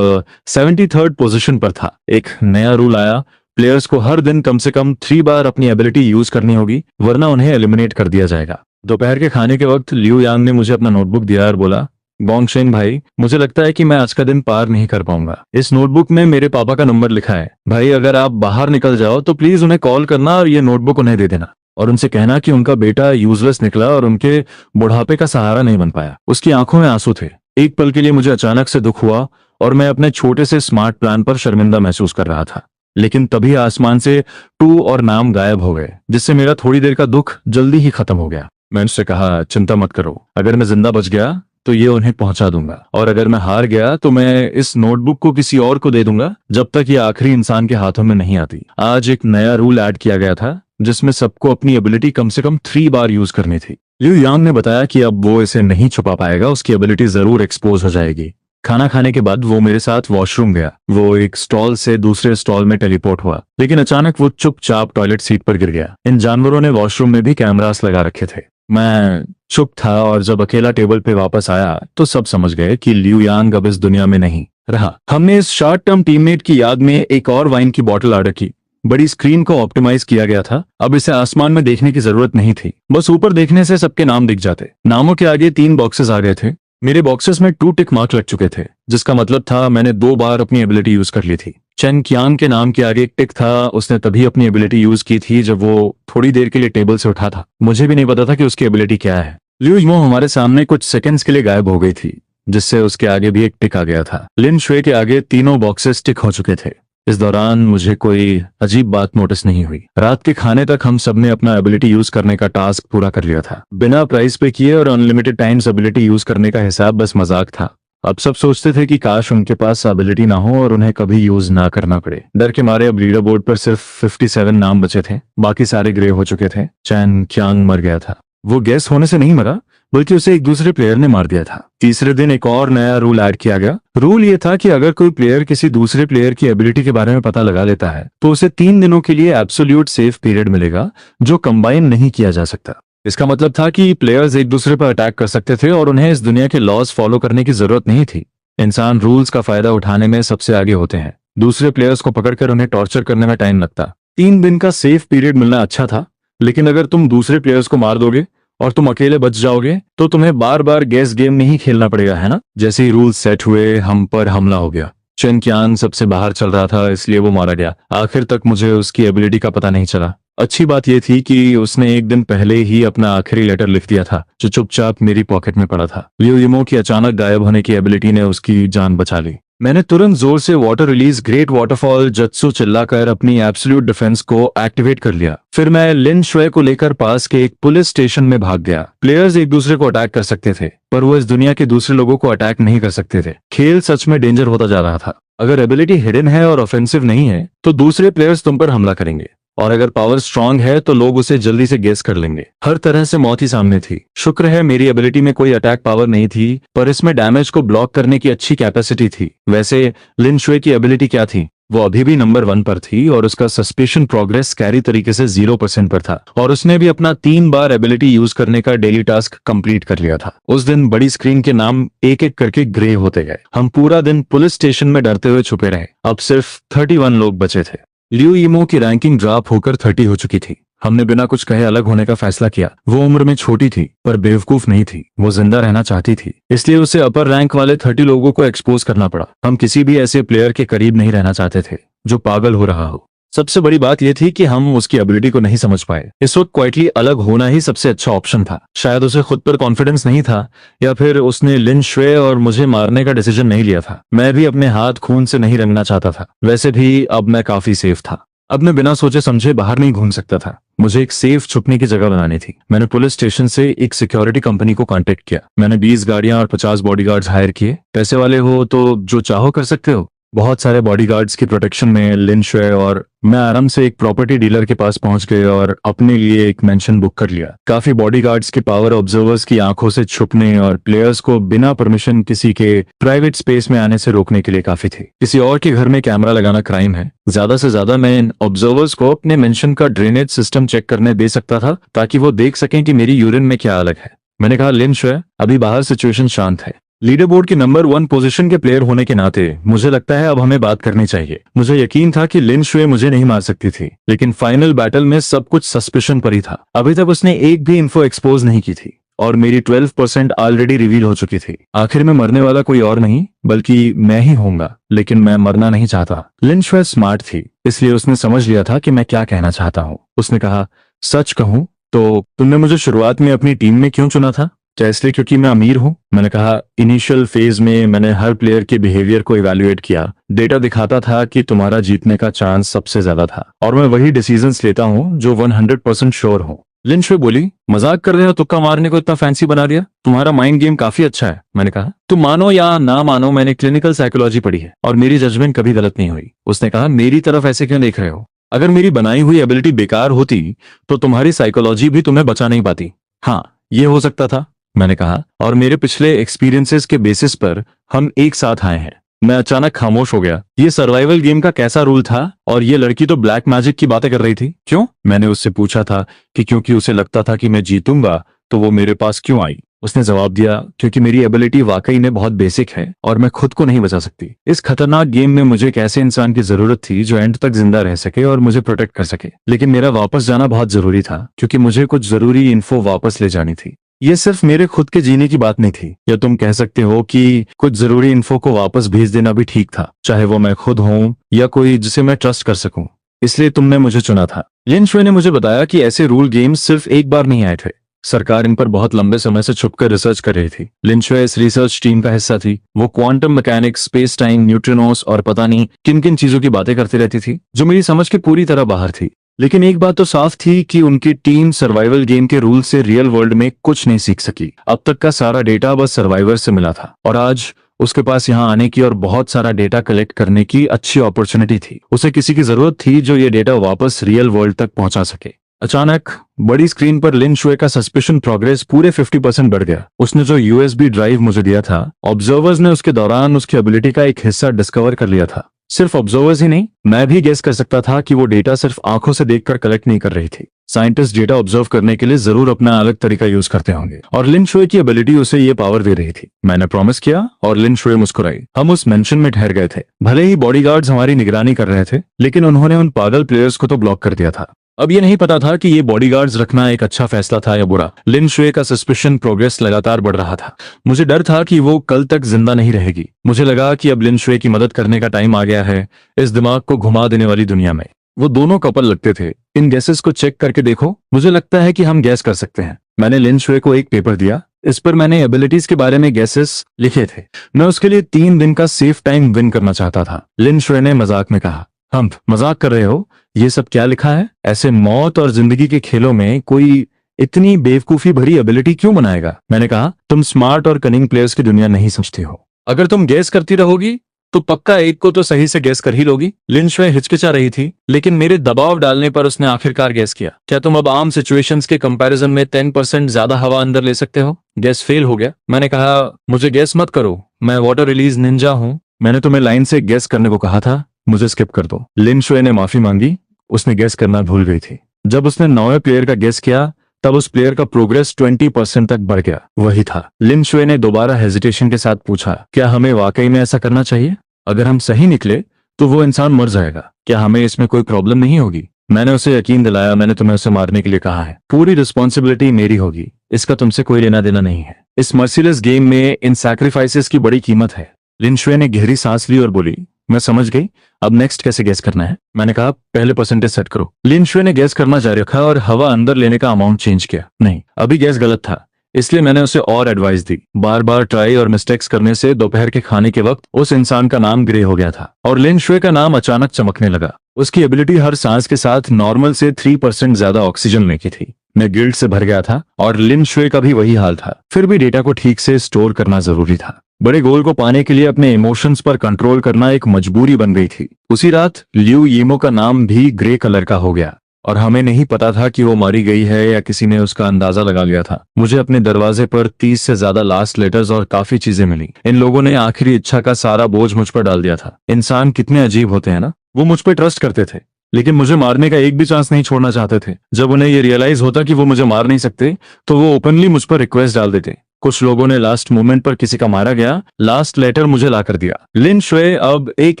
73rd पोजीशन पर था। एक नया रूल आया, प्लेयर्स को हर दिन कम से कम 3 बार अपनी एबिलिटी यूज करनी होगी, वरना उन्हें एलिमिनेट कर दिया जाएगा। दोपहर के खाने के वक्त लिू यांग ने मुझे अपना नोटबुक दिया और बोला, बोंगशेन भाई, मुझे लगता है कि मैं आज का दिन पार नहीं कर पाऊंगा। इस नोटबुक में मेरे पापा का नंबर लिखा है। भाई, अगर आप बाहर निकल जाओ तो प्लीज उन्हें कॉल करना और ये नोटबुक उन्हें दे देना और उनसे कहना कि उनका बेटा यूजलेस निकला और उनके बुढ़ापे का सहारा नहीं बन पाया। उसकी आंखों में आंसू थे। एक पल के लिए मुझे अचानक से दुख हुआ और मैं अपने छोटे से स्मार्ट प्लान पर शर्मिंदा महसूस कर रहा था। लेकिन तभी आसमान से टू और नाम गायब हो गए, जिससे मेरा थोड़ी देर का दुख जल्दी ही खत्म हो गया। मैंने उससे कहा, चिंता मत करो, अगर मैं जिंदा बच गया तो ये उन्हें पहुंचा दूंगा, और अगर मैं हार गया तो मैं इस नोटबुक को किसी और को दे दूंगा जब तक ये आखिरी इंसान के हाथों में नहीं आती। आज एक नया रूल ऐड किया गया था जिसमें सबको अपनी एबिलिटी कम से कम 3 बार यूज करनी थी। लिू यांग ने बताया कि अब वो इसे नहीं छुपा पाएगा, उसकी एबिलिटी जरूर एक्सपोज हो जाएगी। खाना खाने के बाद वो मेरे साथ वॉशरूम गया। वो एक स्टॉल से दूसरे स्टॉल में टेलीपोर्ट हुआ, लेकिन अचानक वो चुपचाप टॉयलेट सीट पर गिर गया। इन जानवरों ने वॉशरूम में भी कैमरास लगा रखे थे। मैं चुप था और जब अकेला टेबल पे वापस आया तो सब समझ गए कि लिू यांग अब इस दुनिया में नहीं रहा। हमने इस शॉर्ट टर्म टीममेट की याद में एक और वाइन की बोतल ऑर्डर की। बड़ी स्क्रीन को ऑप्टिमाइज किया गया था। अब इसे आसमान में देखने की जरूरत नहीं थी, बस ऊपर देखने से सबके नाम दिख जाते। नामों के आगे 3 बॉक्सेस आ गए थे। मेरे बॉक्सेस में 2 टिक मार्क लग चुके थे, जिसका मतलब था मैंने 2 बार अपनी एबिलिटी यूज कर ली थी। चेन कियांग के नाम के आगे एक टिक था, उसने तभी अपनी एबिलिटी यूज की थी जब वो थोड़ी देर के लिए टेबल से उठा था। मुझे भी नहीं पता था कि उसकी एबिलिटी क्या है। लिू यीमो हमारे सामने कुछ सेकंड्स के लिए गायब हो गई थी, जिससे उसके आगे भी एक टिक आ गया था। लिन शुए के आगे तीनों बॉक्सेस टिक हो चुके थे। इस दौरान मुझे कोई अजीब बात नोटिस नहीं हुई। रात के खाने तक हम सबने अपना एबिलिटी यूज करने का टास्क पूरा कर लिया था, बिना प्राइस पे किए, और अनलिमिटेड टाइम्स एबिलिटी यूज करने का हिसाब बस मजाक था। अब सब सोचते थे कि काश उनके पास एबिलिटी ना हो और उन्हें कभी यूज ना करना पड़े। डर के मारे अब लीडर बोर्ड पर सिर्फ 57 नाम बचे थे, बाकी सारे ग्रे हो चुके थे। चैन कियांग मर गया था। वो गैस होने से नहीं मरा, बल्कि उसे एक दूसरे प्लेयर ने मार दिया था। तीसरे दिन एक और नया रूल ऐड किया गया। रूल ये था कि अगर कोई प्लेयर किसी दूसरे प्लेयर की एबिलिटी के बारे में पता लगा लेता है तो उसे 3 दिनों के लिए एब्सोल्यूट सेफ पीरियड मिलेगा, जो कंबाइन नहीं किया जा सकता। इसका मतलब था कि प्लेयर्स एक दूसरे पर अटैक कर सकते थे और उन्हें इस दुनिया के लॉज फॉलो करने की जरूरत नहीं थी। इंसान रूल्स का फायदा उठाने में सबसे आगे होते हैं। दूसरे प्लेयर्स को पकड़कर उन्हें टॉर्चर करने में टाइम लगता। 3 दिन का सेफ पीरियड मिलना अच्छा था, लेकिन अगर तुम दूसरे प्लेयर्स को मार दोगे और तुम अकेले बच जाओगे तो तुम्हें बार बार गैस गेम नहीं खेलना पड़ेगा, है ना? जैसे ही रूल्स सेट हुए, हम पर हमला हो गया। चेन कियान सबसे बाहर चल रहा था, इसलिए वो मारा गया। आखिर तक मुझे उसकी एबिलिटी का पता नहीं चला। अच्छी बात यह थी कि उसने एक दिन पहले ही अपना आखिरी लेटर लिख दिया था, जो चुपचाप मेरी पॉकेट में पड़ा था। लिू यीमो की अचानक गायब होने की एबिलिटी ने उसकी जान बचा ली। मैंने तुरंत जोर से वाटर रिलीज ग्रेट वाटरफॉल जत्सु चिल्लाकर अपनी एब्सोल्यूट डिफेंस को एक्टिवेट कर लिया। फिर मैं लिन शुए को लेकर पास के एक पुलिस स्टेशन में भाग गया। प्लेयर्स एक दूसरे को अटैक कर सकते थे, पर वो इस दुनिया के दूसरे लोगों को अटैक नहीं कर सकते थे। खेल सच में डेंजर होता जा रहा था। अगर एबिलिटी हिडन है और ऑफेंसिव नहीं है तो दूसरे प्लेयर्स तुम पर हमला करेंगे, और अगर पावर स्ट्रांग है तो लोग उसे जल्दी से गेस कर लेंगे। हर तरह से मौत ही सामने थी। शुक्र है मेरी एबिलिटी में कोई अटैक पावर नहीं थी, पर इसमें डैमेज को ब्लॉक करने की अच्छी कैपेसिटी थी। वैसे लिन शुए की एबिलिटी क्या थी? वो अभी भी नंबर 1 पर थी और उसका सस्पेशन प्रोग्रेस कैरी तरीके से 0% पर था, और उसने भी अपना 3 बार एबिलिटी यूज करने का डेली टास्क कंप्लीट कर लिया था। उस दिन बड़ी स्क्रीन के नाम एक एक करके ग्रे होते गए। हम पूरा दिन पुलिस स्टेशन में डरते हुए छुपे रहे। अब सिर्फ 31 लोग बचे थे। लिू यीमो की रैंकिंग ड्रॉप होकर 30 हो चुकी थी। हमने बिना कुछ कहे अलग होने का फैसला किया। वो उम्र में छोटी थी, पर बेवकूफ नहीं थी। वो जिंदा रहना चाहती थी, इसलिए उसे अपर रैंक वाले 30 लोगों को एक्सपोज करना पड़ा। हम किसी भी ऐसे प्लेयर के करीब नहीं रहना चाहते थे जो पागल हो रहा हो। सबसे बड़ी बात यह थी कि हम उसकी एबिलिटी को नहीं समझ पाए। इस वक्त क्वाइटली अलग होना ही सबसे अच्छा ऑप्शन था। शायद उसे खुद पर कॉन्फिडेंस नहीं था, या फिर उसने लिन शुए और मुझे मारने का डिसीजन नहीं लिया था। मैं भी अपने हाथ खून से नहीं रंगना चाहता था। वैसे भी अब मैं काफी सेफ था। अब मैं बिना सोचे समझे बाहर नहीं घूम सकता था। मुझे एक सेफ छुपने की जगह बनानी थी। मैंने पुलिस स्टेशन से एक सिक्योरिटी कंपनी को कांटेक्ट किया। मैंने 20 गाड़ियां और 50 बॉडीगार्ड्स हायर किए। पैसे वाले हो तो जो चाहो कर सकते हो। बहुत सारे बॉडीगार्ड्स की प्रोटेक्शन में लिन शुए और मैं आराम से एक प्रॉपर्टी डीलर के पास पहुंच गए और अपने लिए एक मेंशन बुक कर लिया। काफी बॉडीगार्ड्स की पावर ऑब्जर्वर्स की आंखों से छुपने और प्लेयर्स को बिना परमिशन किसी के प्राइवेट स्पेस में आने से रोकने के लिए काफी थी। किसी और के घर में कैमरा लगाना क्राइम है। ज्यादा से ज्यादा मैं इन ऑब्जर्वर्स को अपने मेंशन का ड्रेनेज सिस्टम चेक करने दे सकता था, ताकि वो देख सकें कि मेरी यूरिन में क्या अलग है। मैंने कहा, लिन शुए, अभी बाहर सिचुएशन शांत है, लीडर बोर्ड के नंबर 1 पोजीशन के प्लेयर होने के नाते मुझे लगता है अब हमें बात करनी चाहिए। मुझे यकीन था कि लिन शुए मुझे नहीं मार सकती थी, लेकिन फाइनल बैटल में सब कुछ सस्पिशन पर ही था। अभी तक उसने एक भी इन्फो एक्सपोज नहीं की थी और मेरी 12% ऑलरेडी रिवील हो चुकी थी। आखिर में मरने वाला कोई और नहीं बल्कि मैं ही होऊंगा, लेकिन मैं मरना नहीं चाहता। लिन शुए स्मार्ट थी, इसलिए उसने समझ लिया था कि मैं क्या कहना चाहता हूँ। उसने कहा, सच कहूँ तो तुमने मुझे शुरुआत में अपनी टीम में क्यों चुना था? क्या इसलिए क्योंकि मैं अमीर हूँ? मैंने कहा, इनिशियल फेज में मैंने हर प्लेयर के बिहेवियर को इवैल्यूएट किया। डेटा दिखाता था कि तुम्हारा जीतने का चांस सबसे ज्यादा था और मैं वही डिसीजंस लेता हूँ जो 100% श्योर हूँ। लिन शुए बोली, मजाक कर रहे हो? तुक्का मारने को इतना फैंसी बना दिया? तुम्हारा माइंड गेम काफी अच्छा है। मैंने कहा, तुम मानो या ना मानो, मैंने क्लिनिकल साइकोलॉजी पढ़ी है और मेरी जजमेंट कभी गलत नहीं हुई। उसने कहा, मेरी तरफ ऐसे क्यों देख रहे हो? अगर मेरी बनाई हुई एबिलिटी बेकार होती तो तुम्हारी साइकोलॉजी भी तुम्हें बचा नहीं पाती। हाँ, ये हो सकता था, मैंने कहा, और मेरे पिछले एक्सपीरियंसेस के बेसिस पर हम एक साथ आए हैं। मैं अचानक खामोश हो गया। ये सर्वाइवल गेम का कैसा रूल था? और ये लड़की तो ब्लैक मैजिक की बातें कर रही थी। क्यों? मैंने उससे पूछा था कि क्योंकि उसे लगता था कि मैं जीतूंगा तो वो मेरे पास क्यों आई। उसने जवाब दिया, क्योंकि मेरी एबिलिटी वाकई में बहुत बेसिक है और मैं खुद को नहीं बचा सकती। इस खतरनाक गेम में मुझे एक ऐसे इंसान की जरूरत थी जो एंड तक जिंदा रह सके और मुझे प्रोटेक्ट कर सके। लेकिन मेरा वापस जाना बहुत जरूरी था क्योंकि मुझे कुछ जरूरी इन्फो वापस ले जानी थी। ये सिर्फ मेरे खुद के जीने की बात नहीं थी, या तुम कह सकते हो कि कुछ जरूरी इन्फो को वापस भेज देना भी ठीक था, चाहे वो मैं खुद हूं या कोई जिसे मैं ट्रस्ट कर सकूं। इसलिए तुमने मुझे चुना था। लिन शुए ने मुझे बताया कि ऐसे रूल गेम्स सिर्फ एक बार नहीं आए थे। सरकार इन पर बहुत लंबे समय से छुपकर रिसर्च कर रही थी। लिन शुए इस रिसर्च टीम का हिस्सा थी। वो quantum mechanics, space time, neutrinos और पता नहीं किन किन चीजों की बातें करती रहती थी जो मेरी समझ के पूरी तरह बाहर थी। लेकिन एक बात तो साफ थी कि उनकी टीम सर्वाइवल गेम के रूल से रियल वर्ल्ड में कुछ नहीं सीख सकी। अब तक का सारा डेटा बस सर्वाइवर से मिला था और आज उसके पास यहाँ आने की और बहुत सारा डेटा कलेक्ट करने की अच्छी अपॉर्चुनिटी थी। उसे किसी की जरूरत थी जो ये डेटा वापस रियल वर्ल्ड तक पहुंचा सके। अचानक बड़ी स्क्रीन पर लिन शुए का सस्पिशन प्रोग्रेस पूरे 50% बढ़ गया। उसने जो यूएसबी ड्राइव मुझे दिया था, ऑब्जर्वर्स ने उसके दौरान उसकी एबिलिटी का एक हिस्सा डिस्कवर कर लिया था। सिर्फ ऑब्जर्वर्स ही नहीं, मैं भी गेस कर सकता था कि वो डेटा सिर्फ आंखों से देखकर कलेक्ट नहीं कर रही थी। साइंटिस्ट डेटा ऑब्जर्व करने के लिए जरूर अपना अलग तरीका यूज करते होंगे और लिन शुए की एबिलिटी उसे ये पावर दे रही थी। मैंने प्रॉमिस किया और लिन शुए मुस्कुराई। हम उस मेंशन में ठहर गए थे। भले ही बॉडीगार्ड्स हमारी निगरानी कर रहे थे, लेकिन उन्होंने उन पागल प्लेयर्स को तो ब्लॉक कर दिया था। अब ये नहीं पता था कि ये बॉडीगार्ड्स रखना एक अच्छा फैसला था या बुरा। लिन शुए का सस्पिशन प्रोग्रेस लगातार बढ़ रहा था। मुझे डर था कि वो कल तक जिंदा नहीं रहेगी। मुझे लगा कि अब लिन शुए की मदद करने का टाइम आ गया है इस दिमाग को घुमा देने वाली दुनिया में। वो दोनों कपल लगते थे। इन गैसेस को चेक करके देखो, मुझे लगता है कि हम गैस कर सकते हैं। मैंने लिन शुए को एक पेपर दिया। इस पर मैंने एबिलिटीज के बारे में गैसेस लिखे थे। मैं उसके लिए 3 दिन का सेफ टाइम विन करना चाहता था। लिन शुए ने मजाक में कहा, हम मजाक कर रहे हो? ये सब क्या लिखा है? ऐसे मौत और जिंदगी के खेलों में कोई इतनी बेवकूफी भरी एबिलिटी क्यों बनाएगा? मैंने कहा, तुम स्मार्ट और कनिंग प्लेयर्स की दुनिया नहीं समझती हो। अगर तुम गैस करती रहोगी तो पक्का एक को तो सही से गैस कर ही लोगी। लिन शुए हिचकिचा रही थी, लेकिन मेरे दबाव डालने पर उसने आखिरकार गैस किया। क्या तुम अब आम सिचुएशंस के कंपैरिजन में 10% ज्यादा हवा अंदर ले सकते हो? गैस फेल हो गया। मैंने कहा, मुझे गैस मत करो, मैं वाटर रिलीज निंजा हूँ। मैंने तुम्हें लाइन से गैस करने को कहा था, मुझे स्किप कर दो। लिन शुए ने माफी मांगी। उसने गैस करना भूल गई थी। जब उसने 9वें प्लेयर का गैस किया तब उस प्लेयर का प्रोग्रेस 20% तक बढ़ गया। वही था। लिन शुए ने दोबारा हेजिटेशन के साथ पूछा, क्या हमें वाकई में ऐसा करना चाहिए? अगर हम सही निकले तो वो इंसान मर जाएगा। क्या हमें इसमें कोई प्रॉब्लम नहीं होगी? मैंने उसे यकीन दिलाया, मैंने तुम्हें उसे मारने के लिए कहा है। पूरी रिस्पॉन्सिबिलिटी मेरी होगी, इसका तुमसे कोई लेना देना नहीं है। इस मर्सीलेस गेम में इन सैक्रिफाइसेस की बड़ी कीमत है। लिन शुए ने गहरी सांस ली और बोली, मैं समझ गई, अब नेक्स्ट कैसे गैस करना है? मैंने कहा, पहले परसेंटेज सेट करो। लिन शुए ने गैस करना जारी रखा और हवा अंदर लेने का अमाउंट चेंज किया। नहीं, अभी गैस गलत था, इसलिए मैंने उसे और एडवाइस दी। बार बार ट्राई और मिस्टेक्स करने से दोपहर के खाने के वक्त उस इंसान का नाम ग्रे हो गया था और लिन शुए का नाम अचानक चमकने लगा। उसकी एबिलिटी हर सांस के साथ नॉर्मल से 3% ज्यादा ऑक्सीजन लेने की थी। मैं गिल्ट से भर गया था और लिन शुए का भी वही हाल था। फिर भी डेटा को ठीक से स्टोर करना जरूरी था। बड़े गोल को पाने के लिए अपने इमोशंस पर कंट्रोल करना एक मजबूरी बन गई थी। उसी रात लियू यीमो का नाम भी ग्रे कलर का हो गया और हमें नहीं पता था कि वो मारी गई है या किसी ने उसका अंदाजा लगा लिया था। मुझे अपने दरवाजे पर 30 से ज्यादा लास्ट लेटर्स और काफी चीजें मिली। इन लोगों ने आखिरी इच्छा का सारा बोझ मुझ पर डाल दिया था। इंसान कितने अजीब होते हैं ना। वो मुझ पर ट्रस्ट करते थे, लेकिन मुझे मारने का एक भी चांस नहीं छोड़ना चाहते थे। जब उन्हें ये रियलाइज होता कि वो मुझे मार नहीं सकते तो वो ओपनली मुझ पर रिक्वेस्ट डाल देते। कुछ लोगों ने लास्ट मोमेंट पर किसी का मारा गया लास्ट लेटर मुझे ला कर दिया। लिन शुए अब एक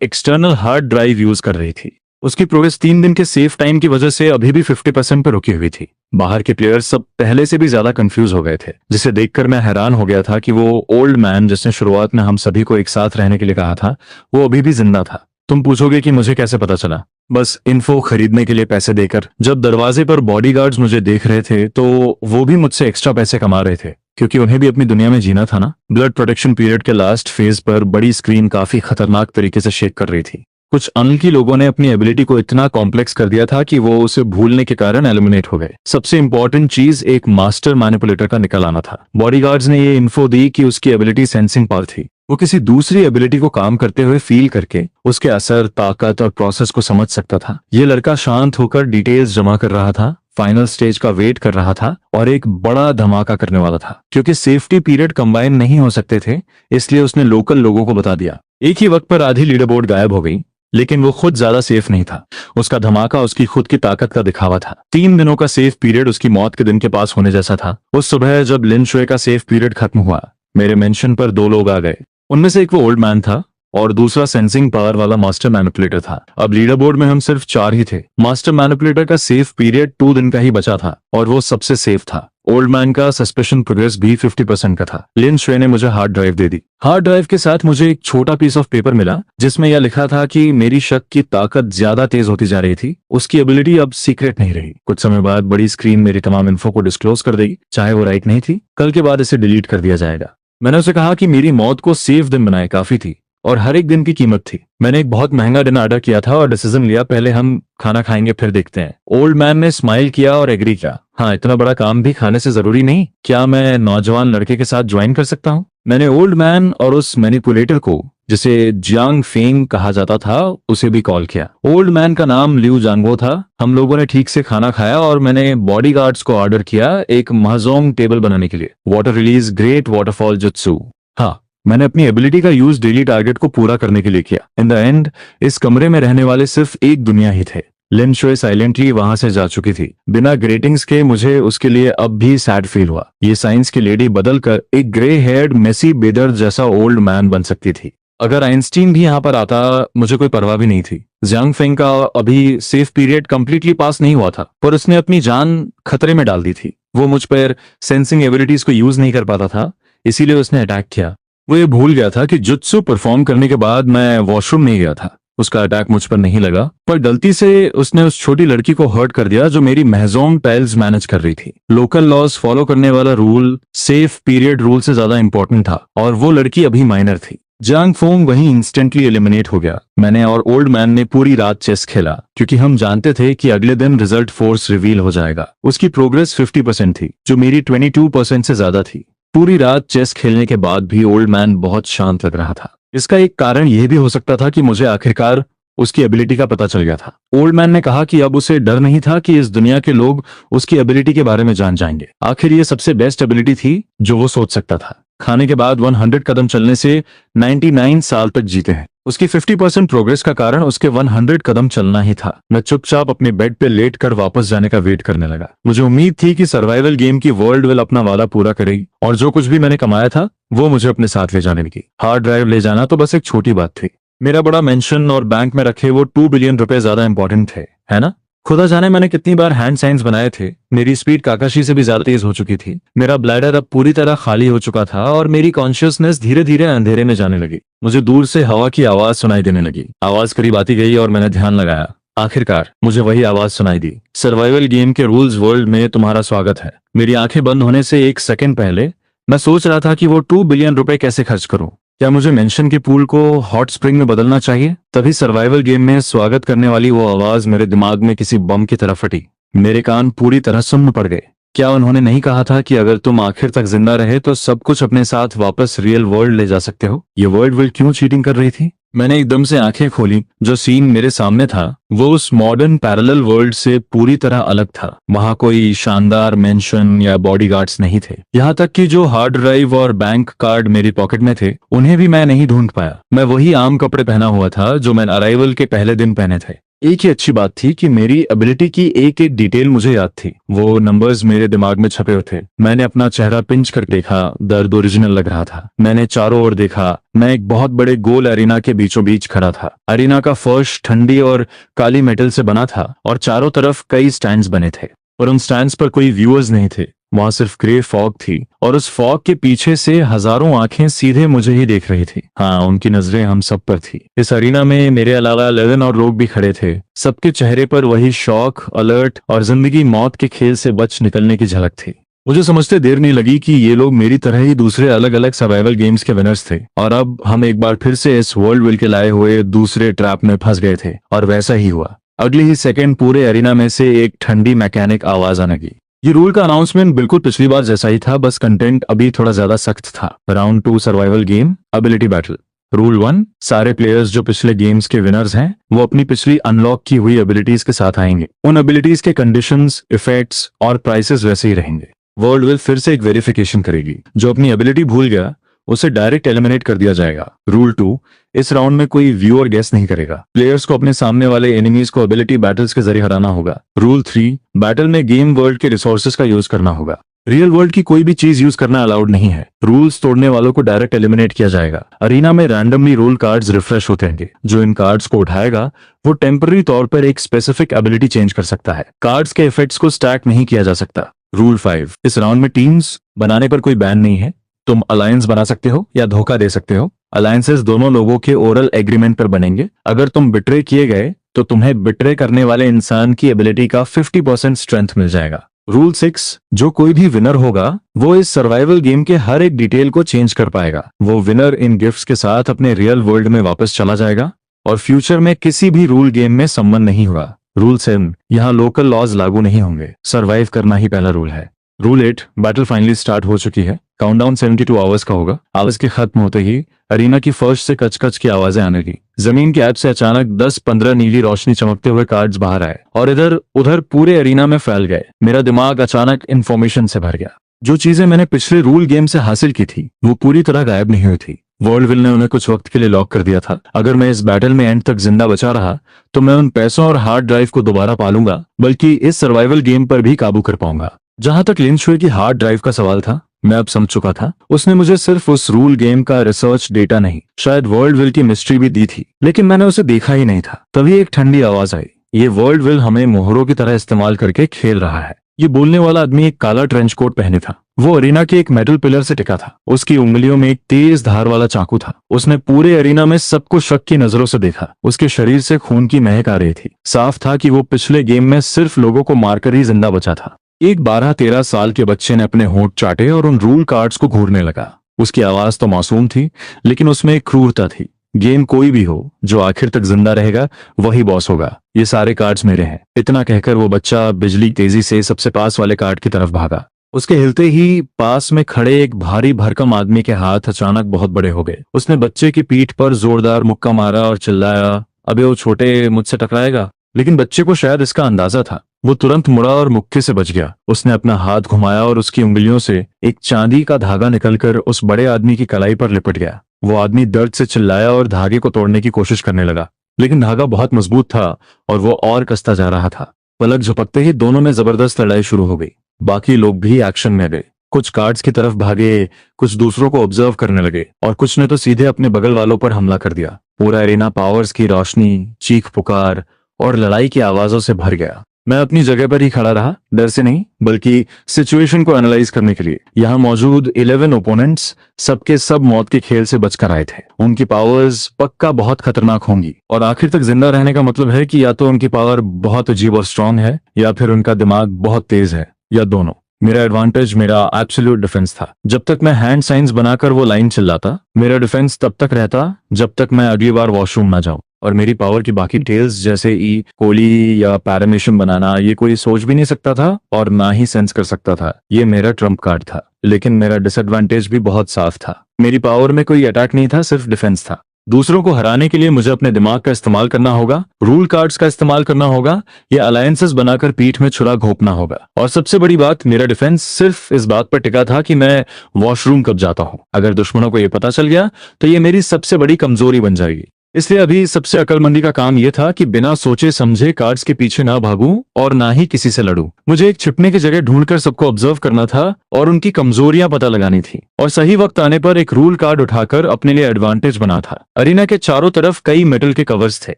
एक्सटर्नल हार्ड ड्राइव यूज कर रही थी। उसकी प्रोग्रेस 3 दिन के सेफ टाइम की वजह से अभी भी 50% पर रुकी हुई थी। बाहर के प्लेयर्स सब पहले से भी ज्यादा कंफ्यूज हो गए थे, जिसे देखकर मैं हैरान हो गया था कि वो ओल्ड मैन जिसने शुरुआत में हम सभी को एक साथ रहने के लिए कहा था, वो अभी भी जिंदा था। तुम पूछोगे कि मुझे कैसे पता चला? बस इन्फो खरीदने के लिए पैसे देकर। जब दरवाजे पर बॉडीगार्ड्स मुझे देख रहे थे तो वो भी मुझसे एक्स्ट्रा पैसे कमा रहे थे, क्योंकि उन्हें भी अपनी दुनिया में जीना था ना। ब्लड प्रोटेक्शन पीरियड के लास्ट फेज पर बड़ी स्क्रीन काफी खतरनाक तरीके से शेक कर रही थी। कुछ अनलकी लोगों ने अपनी एबिलिटी को इतना कॉम्प्लेक्स कर दिया था कि वो उसे भूलने के कारण एलिमिनेट हो गए। सबसे इंपॉर्टेंट चीज एक मास्टर मैनिपुलेटर का निकल आना था। बॉडीगार्ड्स ने ये इन्फो दी कि उसकी एबिलिटी सेंसिंग पावर थी। वो किसी दूसरी एबिलिटी को काम करते हुए फील करके उसके असर, ताकत और प्रोसेस को समझ सकता था। ये लड़का शांत होकर डिटेल्स जमा कर रहा था, फाइनल स्टेज का वेट कर रहा था और एक बड़ा धमाका करने वाला था। क्योंकि सेफ्टी पीरियड कंबाइन नहीं हो सकते थे, इसलिए उसने लोकल लोगों को बता दिया। एक ही वक्त पर आधी लीडर बोर्ड गायब हो गई, लेकिन वो खुद ज्यादा सेफ नहीं था। उसका धमाका उसकी खुद की ताकत का दिखावा था। 3 दिनों का सेफ पीरियड उसकी मौत के दिन के पास होने जैसा था। उस सुबह जब लिन शुए का सेफ पीरियड खत्म हुआ, मेरे मेंशन पर 2 लोग आ गए। उनमें से एक वो ओल्ड मैन था और दूसरा सेंसिंग पावर वाला मास्टर मैनिपुलेटर था। अब लीडर बोर्ड में हम सिर्फ 4 ही थे। मास्टर मैनिपुलेटर का सेफ पीरियड 2 दिन का ही बचा था और वो सबसे सेफ था। ओल्ड मैन का सस्पेशन प्रोग्रेस भी 50% का था। लिन शुए ने मुझे हार्ड ड्राइव दे दी। हार्ड ड्राइव के साथ मुझे एक छोटा पीस ऑफ पेपर मिला, जिसमें यह लिखा था कि मेरी शक की ताकत ज्यादा तेज होती जा रही थी। उसकी एबिलिटी अब सीक्रेट नहीं रही। कुछ समय बाद बड़ी स्क्रीन मेरी तमाम इन्फो को डिस्क्लोज कर देगी, चाहे वो राइट नहीं थी। कल के बाद इसे डिलीट कर दिया जाएगा। मैंने उसे कहा कि मेरी मौत को सेफ दिन बनाए काफी थी और हर एक दिन की कीमत थी। मैंने एक बहुत महंगा डिनर ऑर्डर किया था और डिसीजन लिया, पहले हम खाना खाएंगे फिर देखते हैं। ओल्ड मैन ने स्माइल किया और एग्री किया। हाँ, इतना बड़ा काम भी खाने से जरूरी नहीं। क्या मैं नौजवान लड़के के साथ ज्वाइन कर सकता हूँ? मैंने ओल्ड मैन और उस मैनिपुलेटर को, जिसे जियांग फेंग कहा जाता था, उसे भी कॉल किया। ओल्ड मैन का नाम लिू जांगवो था। हम लोगों ने ठीक से खाना खाया और मैंने बॉडीगार्ड्स को ऑर्डर किया एक महजोंग टेबल बनाने के लिए। Water release great waterfall jutsu. हाँ, मैंने अपनी एबिलिटी का यूज डेली टारगेट को पूरा करने के लिए किया। इन द एंड इस कमरे में रहने वाले सिर्फ एक दुनिया ही थे। लिन शुए साइलेंटली वहां से जा चुकी थी। बिना ग्रेटिंग्स के मुझे उसके लिए अब भी सैड फील हुआ। ये साइंस की लेडी बदलकर एक ग्रे हेयर्ड मेसी बेदर जैसा ओल्ड मैन बन सकती थी। अगर आइंस्टीन भी यहाँ पर आता, मुझे कोई परवाह भी नहीं थी। जियांग फेंग का अभी सेफ पीरियड कंप्लीटली पास नहीं हुआ था, पर उसने अपनी जान खतरे में डाल दी थी। वो मुझ पर सेंसिंग एबिलिटीज को यूज नहीं कर पाता था, इसीलिए उसने अटैक किया। वो ये भूल गया था कि जुत्सु परफॉर्म करने के बाद मैं वॉशरूम नहीं गया था। उसका अटैक मुझ पर नहीं लगा, पर गलती से उसने उस छोटी लड़की को हर्ट कर दिया जो मेरी महजोंग टाइल्स मैनेज कर रही थी। लोकल लॉज फॉलो करने वाला रूल सेफ पीरियड रूल से ज्यादा इंपॉर्टेंट था और वो लड़की अभी माइनर थी। जियांग फेंग वहीं इंस्टेंटली एलिमिनेट हो गया। मैंने और ओल्ड मैन ने पूरी रात चेस खेला, क्योंकि हम जानते थे कि अगले दिन रिजल्ट फोर्स रिवील हो जाएगा। उसकी प्रोग्रेस 50% थी, जो मेरी 22% से ज्यादा थी। पूरी रात चेस खेलने के बाद भी ओल्ड मैन बहुत शांत लग रहा था। इसका एक कारण यह भी हो सकता था कि मुझे आखिरकार उसकी एबिलिटी का पता चल गया था। ओल्ड मैन ने कहा कि अब उसे डर नहीं था कि इस दुनिया के लोग उसकी एबिलिटी के बारे में जान जाएंगे। आखिर ये सबसे बेस्ट एबिलिटी थी जो वो सोच सकता था। खाने के बाद 100 कदम चलने से 99 साल तक जीते हैं। उसकी 50% प्रोग्रेस का कारण उसके 100 कदम चलना ही था। मैं चुपचाप अपने बेड पे लेट कर वापस जाने का वेट करने लगा। मुझे उम्मीद थी कि सर्वाइवल गेम की वर्ल्ड विल अपना वादा पूरा करेगी और जो कुछ भी मैंने कमाया था वो मुझे अपने साथ ले जाने लगी। हार्ड ड्राइव ले जाना तो बस एक छोटी बात थी। मेरा बड़ा मेंशन और बैंक में रखे वो 2 बिलियन रुपए ज्यादा इंपॉर्टेंट थे, है ना? खुदा जाने मैंने कितनी बार हैंड साइंस बनाए थे। मेरी स्पीड काकाशी से भी ज्यादा तेज हो चुकी थी। मेरा ब्लैडर अब पूरी तरह खाली हो चुका था और मेरी कॉन्शियसनेस धीरे धीरे अंधेरे में जाने लगी। मुझे दूर से हवा की आवाज सुनाई देने लगी। आवाज करीब आती गई और मैंने ध्यान लगाया। आखिरकार मुझे वही आवाज सुनाई दी। सर्वाइवल गेम के रूल्स वर्ल्ड में तुम्हारा स्वागत है। मेरी आंखें बंद होने से 1 सेकंड पहले मैं सोच रहा था कि वो 2 बिलियन रुपए कैसे खर्च करूं। क्या मुझे मेंशन के पूल को हॉट स्प्रिंग में बदलना चाहिए? तभी सर्वाइवल गेम में स्वागत करने वाली वो आवाज मेरे दिमाग में किसी बम की तरह फटी। मेरे कान पूरी तरह सुन्न पड़ गए। क्या उन्होंने नहीं कहा था कि अगर तुम आखिर तक जिंदा रहे तो सब कुछ अपने साथ वापस रियल वर्ल्ड ले जा सकते हो? ये वर्ल्ड क्यों चीटिंग कर रही थी? मैंने एकदम से आंखें खोली। जो सीन मेरे सामने था वो उस मॉडर्न पैरेलल वर्ल्ड से पूरी तरह अलग था। वहां कोई शानदार मेंशन या बॉडीगार्ड्स नहीं थे। यहाँ तक कि जो हार्ड ड्राइव और बैंक कार्ड मेरी पॉकेट में थे उन्हें भी मैं नहीं ढूंढ पाया। मैं वही आम कपड़े पहना हुआ था जो मैंने अराइवल के पहले दिन पहने थे। एक ही अच्छी बात थी कि मेरी एबिलिटी की एक एक डिटेल मुझे याद थी। वो नंबर्स मेरे दिमाग में छपे हुए थे। मैंने अपना चेहरा पिंच कर देखा, दर्द ओरिजिनल लग रहा था। मैंने चारों ओर देखा, मैं एक बहुत बड़े गोल एरिना के बीचों बीच खड़ा था। एरिना का फर्श ठंडी और काली मेटल से बना था और चारों तरफ कई स्टैंड्स बने थे, और उन स्टैंड्स पर कोई व्यूअर्स नहीं थे। वहां सिर्फ ग्रे फॉग थी, और उस फॉग के पीछे से हजारों आंखें सीधे मुझे ही देख रही थी। हाँ, उनकी नजरें हम सब पर थी। इस अरीना में मेरे अलावा 11 और लोग भी खड़े थे। सबके चेहरे पर वही शौक, अलर्ट और जिंदगी मौत के खेल से बच निकलने की झलक थी। मुझे समझते देर नहीं लगी कि ये लोग मेरी तरह ही दूसरे अलग अलग सर्वाइवल गेम्स के विनर्स थे, और अब हम एक बार फिर से इस वर्ल्ड विल के लाए हुए दूसरे ट्रैप में फंस गए थे। और वैसा ही हुआ। अगली ही सेकंड पूरे एरिना में से एक ठंडी मैकेनिक आवाज आने लगी। ये रूल का अनाउंसमेंट बिल्कुल पिछली बार जैसा ही था, बस कंटेंट अभी थोड़ा ज्यादा सख्त था। Round 2 survival game, ability battle. Rule 1, सारे प्लेयर्स जो पिछले गेम्स के विनर्स हैं वो अपनी पिछली अनलॉक की हुई एबिलिटीज के साथ आएंगे। उन एबिलिटीज के कंडीशंस, इफेक्ट्स और प्राइसेस वैसे ही रहेंगे। वर्ल्ड विल फिर से एक वेरिफिकेशन करेगी। जो अपनी एबिलिटी भूल गया उसे डायरेक्ट एलिमिनेट कर दिया जाएगा। रूल 2, इस राउंड में कोई व्यू और गेस नहीं करेगा। प्लेयर्स को अपने सामने वाले एनिमीज को एबिलिटी बैटल्स के जरिए हराना होगा। रूल 3, बैटल में गेम वर्ल्ड के रिसोर्सेज का यूज करना होगा। रियल वर्ल्ड की कोई भी चीज यूज करना अलाउड नहीं है। रूल्स तोड़ने वालों को डायरेक्ट एलिमिनेट किया जाएगा। अरीना में रैंडमली रोल कार्ड्स रिफ्रेश होते रहेंगे। जो इन कार्ड्स को उठाएगा वो टेम्पररी तौर पर एक स्पेसिफिक एबिलिटी चेंज कर सकता है। कार्ड्स के इफेक्ट्स को स्टैक नहीं किया जा सकता। रूल 5, इस राउंड में टीम्स बनाने पर कोई बैन नहीं है। तुम अलायंस बना सकते हो या धोखा दे सकते हो। अलायंसेस दोनों लोगों के ओरल एग्रीमेंट पर बनेंगे। अगर तुम बिट्रे किए गए तो तुम्हें बिट्रे करने वाले इंसान की एबिलिटी का 50% स्ट्रेंथ मिल जाएगा। रूल 6, जो कोई भी विनर होगा वो इस सर्वाइवल गेम के हर एक डिटेल को चेंज कर पाएगा। वो विनर इन गिफ्ट्स के साथ अपने रियल वर्ल्ड में वापस चला जाएगा और फ्यूचर में किसी भी रूल गेम में सम्मन नहीं होगा। रूल 7, यहाँ लोकल लॉज लागू नहीं होंगे। सर्वाइव करना ही पहला रूल है। रूल 8, बैटल फाइनली स्टार्ट हो चुकी है। काउंटडाउन 72 आवर्स का होगा। आवर्स के खत्म होते ही अरीना की फर्श से कच-कच की आवाजें आने लगी। जमीन के ऐप से अचानक 10-15 नीली रोशनी चमकते हुए कार्ड्स बाहर आए और इधर उधर पूरे अरीना में फैल गए। मेरा दिमाग अचानक इंफॉर्मेशन से भर गया। जो चीजें मैंने पिछले रूल गेम से हासिल की थी वो पूरी तरह गायब नहीं हुई थी। वर्ल्ड विल ने उन्हें कुछ वक्त के लिए लॉक कर दिया था। अगर मैं इस बैटल में एंड तक जिंदा बचा रहा तो मैं उन पैसों और हार्ड ड्राइव को दोबारा पालूंगा, बल्कि इस सर्वाइवल गेम पर भी काबू कर पाऊंगा। जहां तक लिंशुए की हार्ड ड्राइव का सवाल था, मैं अब समझ चुका था। उसने मुझे सिर्फ उस रूल गेम का रिसर्च डेटा नहीं, शायद वर्ल्ड विल की मिस्ट्री भी दी थी, लेकिन मैंने उसे देखा ही नहीं था। तभी एक ठंडी आवाज आई। ये वर्ल्ड विल हमें मोहरों की तरह इस्तेमाल करके खेल रहा है। ये बोलने वाला आदमी एक काला ट्रेंच कोट पहने था। वो अरीना के एक मेटल पिलर से टिका था। उसकी उंगलियों में एक तेज धार वाला चाकू था। उसने पूरे अरीना में सबको शक की नजरों से देखा। उसके शरीर से खून की महक आ रही थी। साफ था कि वो पिछले गेम में सिर्फ लोगों को मारकर ही जिंदा बचा था। एक 12-13 साल के बच्चे ने अपने होंठ चाटे और उन रूल कार्ड्स को घूरने लगा। उसकी आवाज तो मासूम थी, लेकिन उसमें एक क्रूरता थी। गेम कोई भी हो, जो आखिर तक जिंदा रहेगा वही बॉस होगा। ये सारे कार्ड्स मेरे हैं। इतना कहकर वो बच्चा बिजली तेजी से सबसे पास वाले कार्ड की तरफ भागा। उसके हिलते ही पास में खड़े एक भारी भरकम आदमी के हाथ अचानक बहुत बड़े हो गए। उसने बच्चे की पीठ पर जोरदार मुक्का मारा और चिल्लाया, अबे वो छोटे, मुझसे टकराएगा। लेकिन बच्चे को शायद इसका अंदाजा था। वो तुरंत मुड़ा और मुक्के से बच गया। उसने अपना हाथ घुमाया और उसकी उंगलियों से एक चांदी का धागा निकलकर उस बड़े आदमी की कलाई पर लिपट गया। वो आदमी दर्द से चिल्लाया और धागे को तोड़ने की कोशिश करने लगा, लेकिन धागा बहुत मजबूत था और वो और कसता जा रहा था। पलक झपकते ही दोनों में जबरदस्त लड़ाई शुरू हो गई। बाकी लोग भी एक्शन में गए। कुछ कार्ड्स की तरफ भागे, कुछ दूसरों को ऑब्जर्व करने लगे और कुछ ने तो सीधे अपने बगल वालों पर हमला कर दिया। पूरा एरिना पावर्स की रोशनी, चीख पुकार और लड़ाई की आवाजों से भर गया। मैं अपनी जगह पर ही खड़ा रहा, डर से नहीं बल्कि सिचुएशन को एनालाइज करने के लिए। यहाँ मौजूद 11 ओपोनेंट्स सबके सब मौत के खेल से बचकर आए थे। उनकी पावर्स पक्का बहुत खतरनाक होंगी और आखिर तक जिंदा रहने का मतलब है कि या तो उनकी पावर बहुत अजीब और स्ट्रांग है या फिर उनका दिमाग बहुत तेज है, या दोनों। मेरा एडवांटेज मेरा एब्सोल्यूट डिफेंस था। जब तक मैं हैंड साइंस बनाकर वो लाइन चिल्लाता, मेरा डिफेंस तब तक रहता जब तक मैं अगली बार वॉशरूम ना जाऊं। और मेरी पावर की बाकी डिटेल्स जैसे ई कोली या पैरामिशन बनाना, ये कोई सोच भी नहीं सकता था और ना ही सेंस कर सकता था। ये मेरा ट्रम्प कार्ड था। लेकिन मेरा डिसएडवांटेज भी बहुत साफ था। मेरी पावर में कोई अटैक नहीं था, सिर्फ डिफेंस था। दूसरों को हराने के लिए मुझे अपने दिमाग का इस्तेमाल करना होगा, रूल कार्ड्स का इस्तेमाल करना होगा या अलायंसेस बनाकर पीठ में छुरा घोंपना होगा। और सबसे बड़ी बात, मेरा डिफेंस सिर्फ इस बात पर टिका था कि मैं वॉशरूम कब जाता हूँ। अगर दुश्मनों को ये पता चल गया तो ये मेरी सबसे बड़ी कमजोरी बन जाएगी। इसलिए अभी सबसे अक्लमंदी का काम यह था कि बिना सोचे समझे कार्ड्स के पीछे ना भागूं और ना ही किसी से लड़ूं। मुझे एक छिपने की जगह ढूंढकर सबको ऑब्जर्व करना था और उनकी कमजोरियां पता लगानी थी, और सही वक्त आने पर एक रूल कार्ड उठाकर अपने लिए एडवांटेज बना था। अरीना के चारों तरफ कई मेटल के कवर्स थे।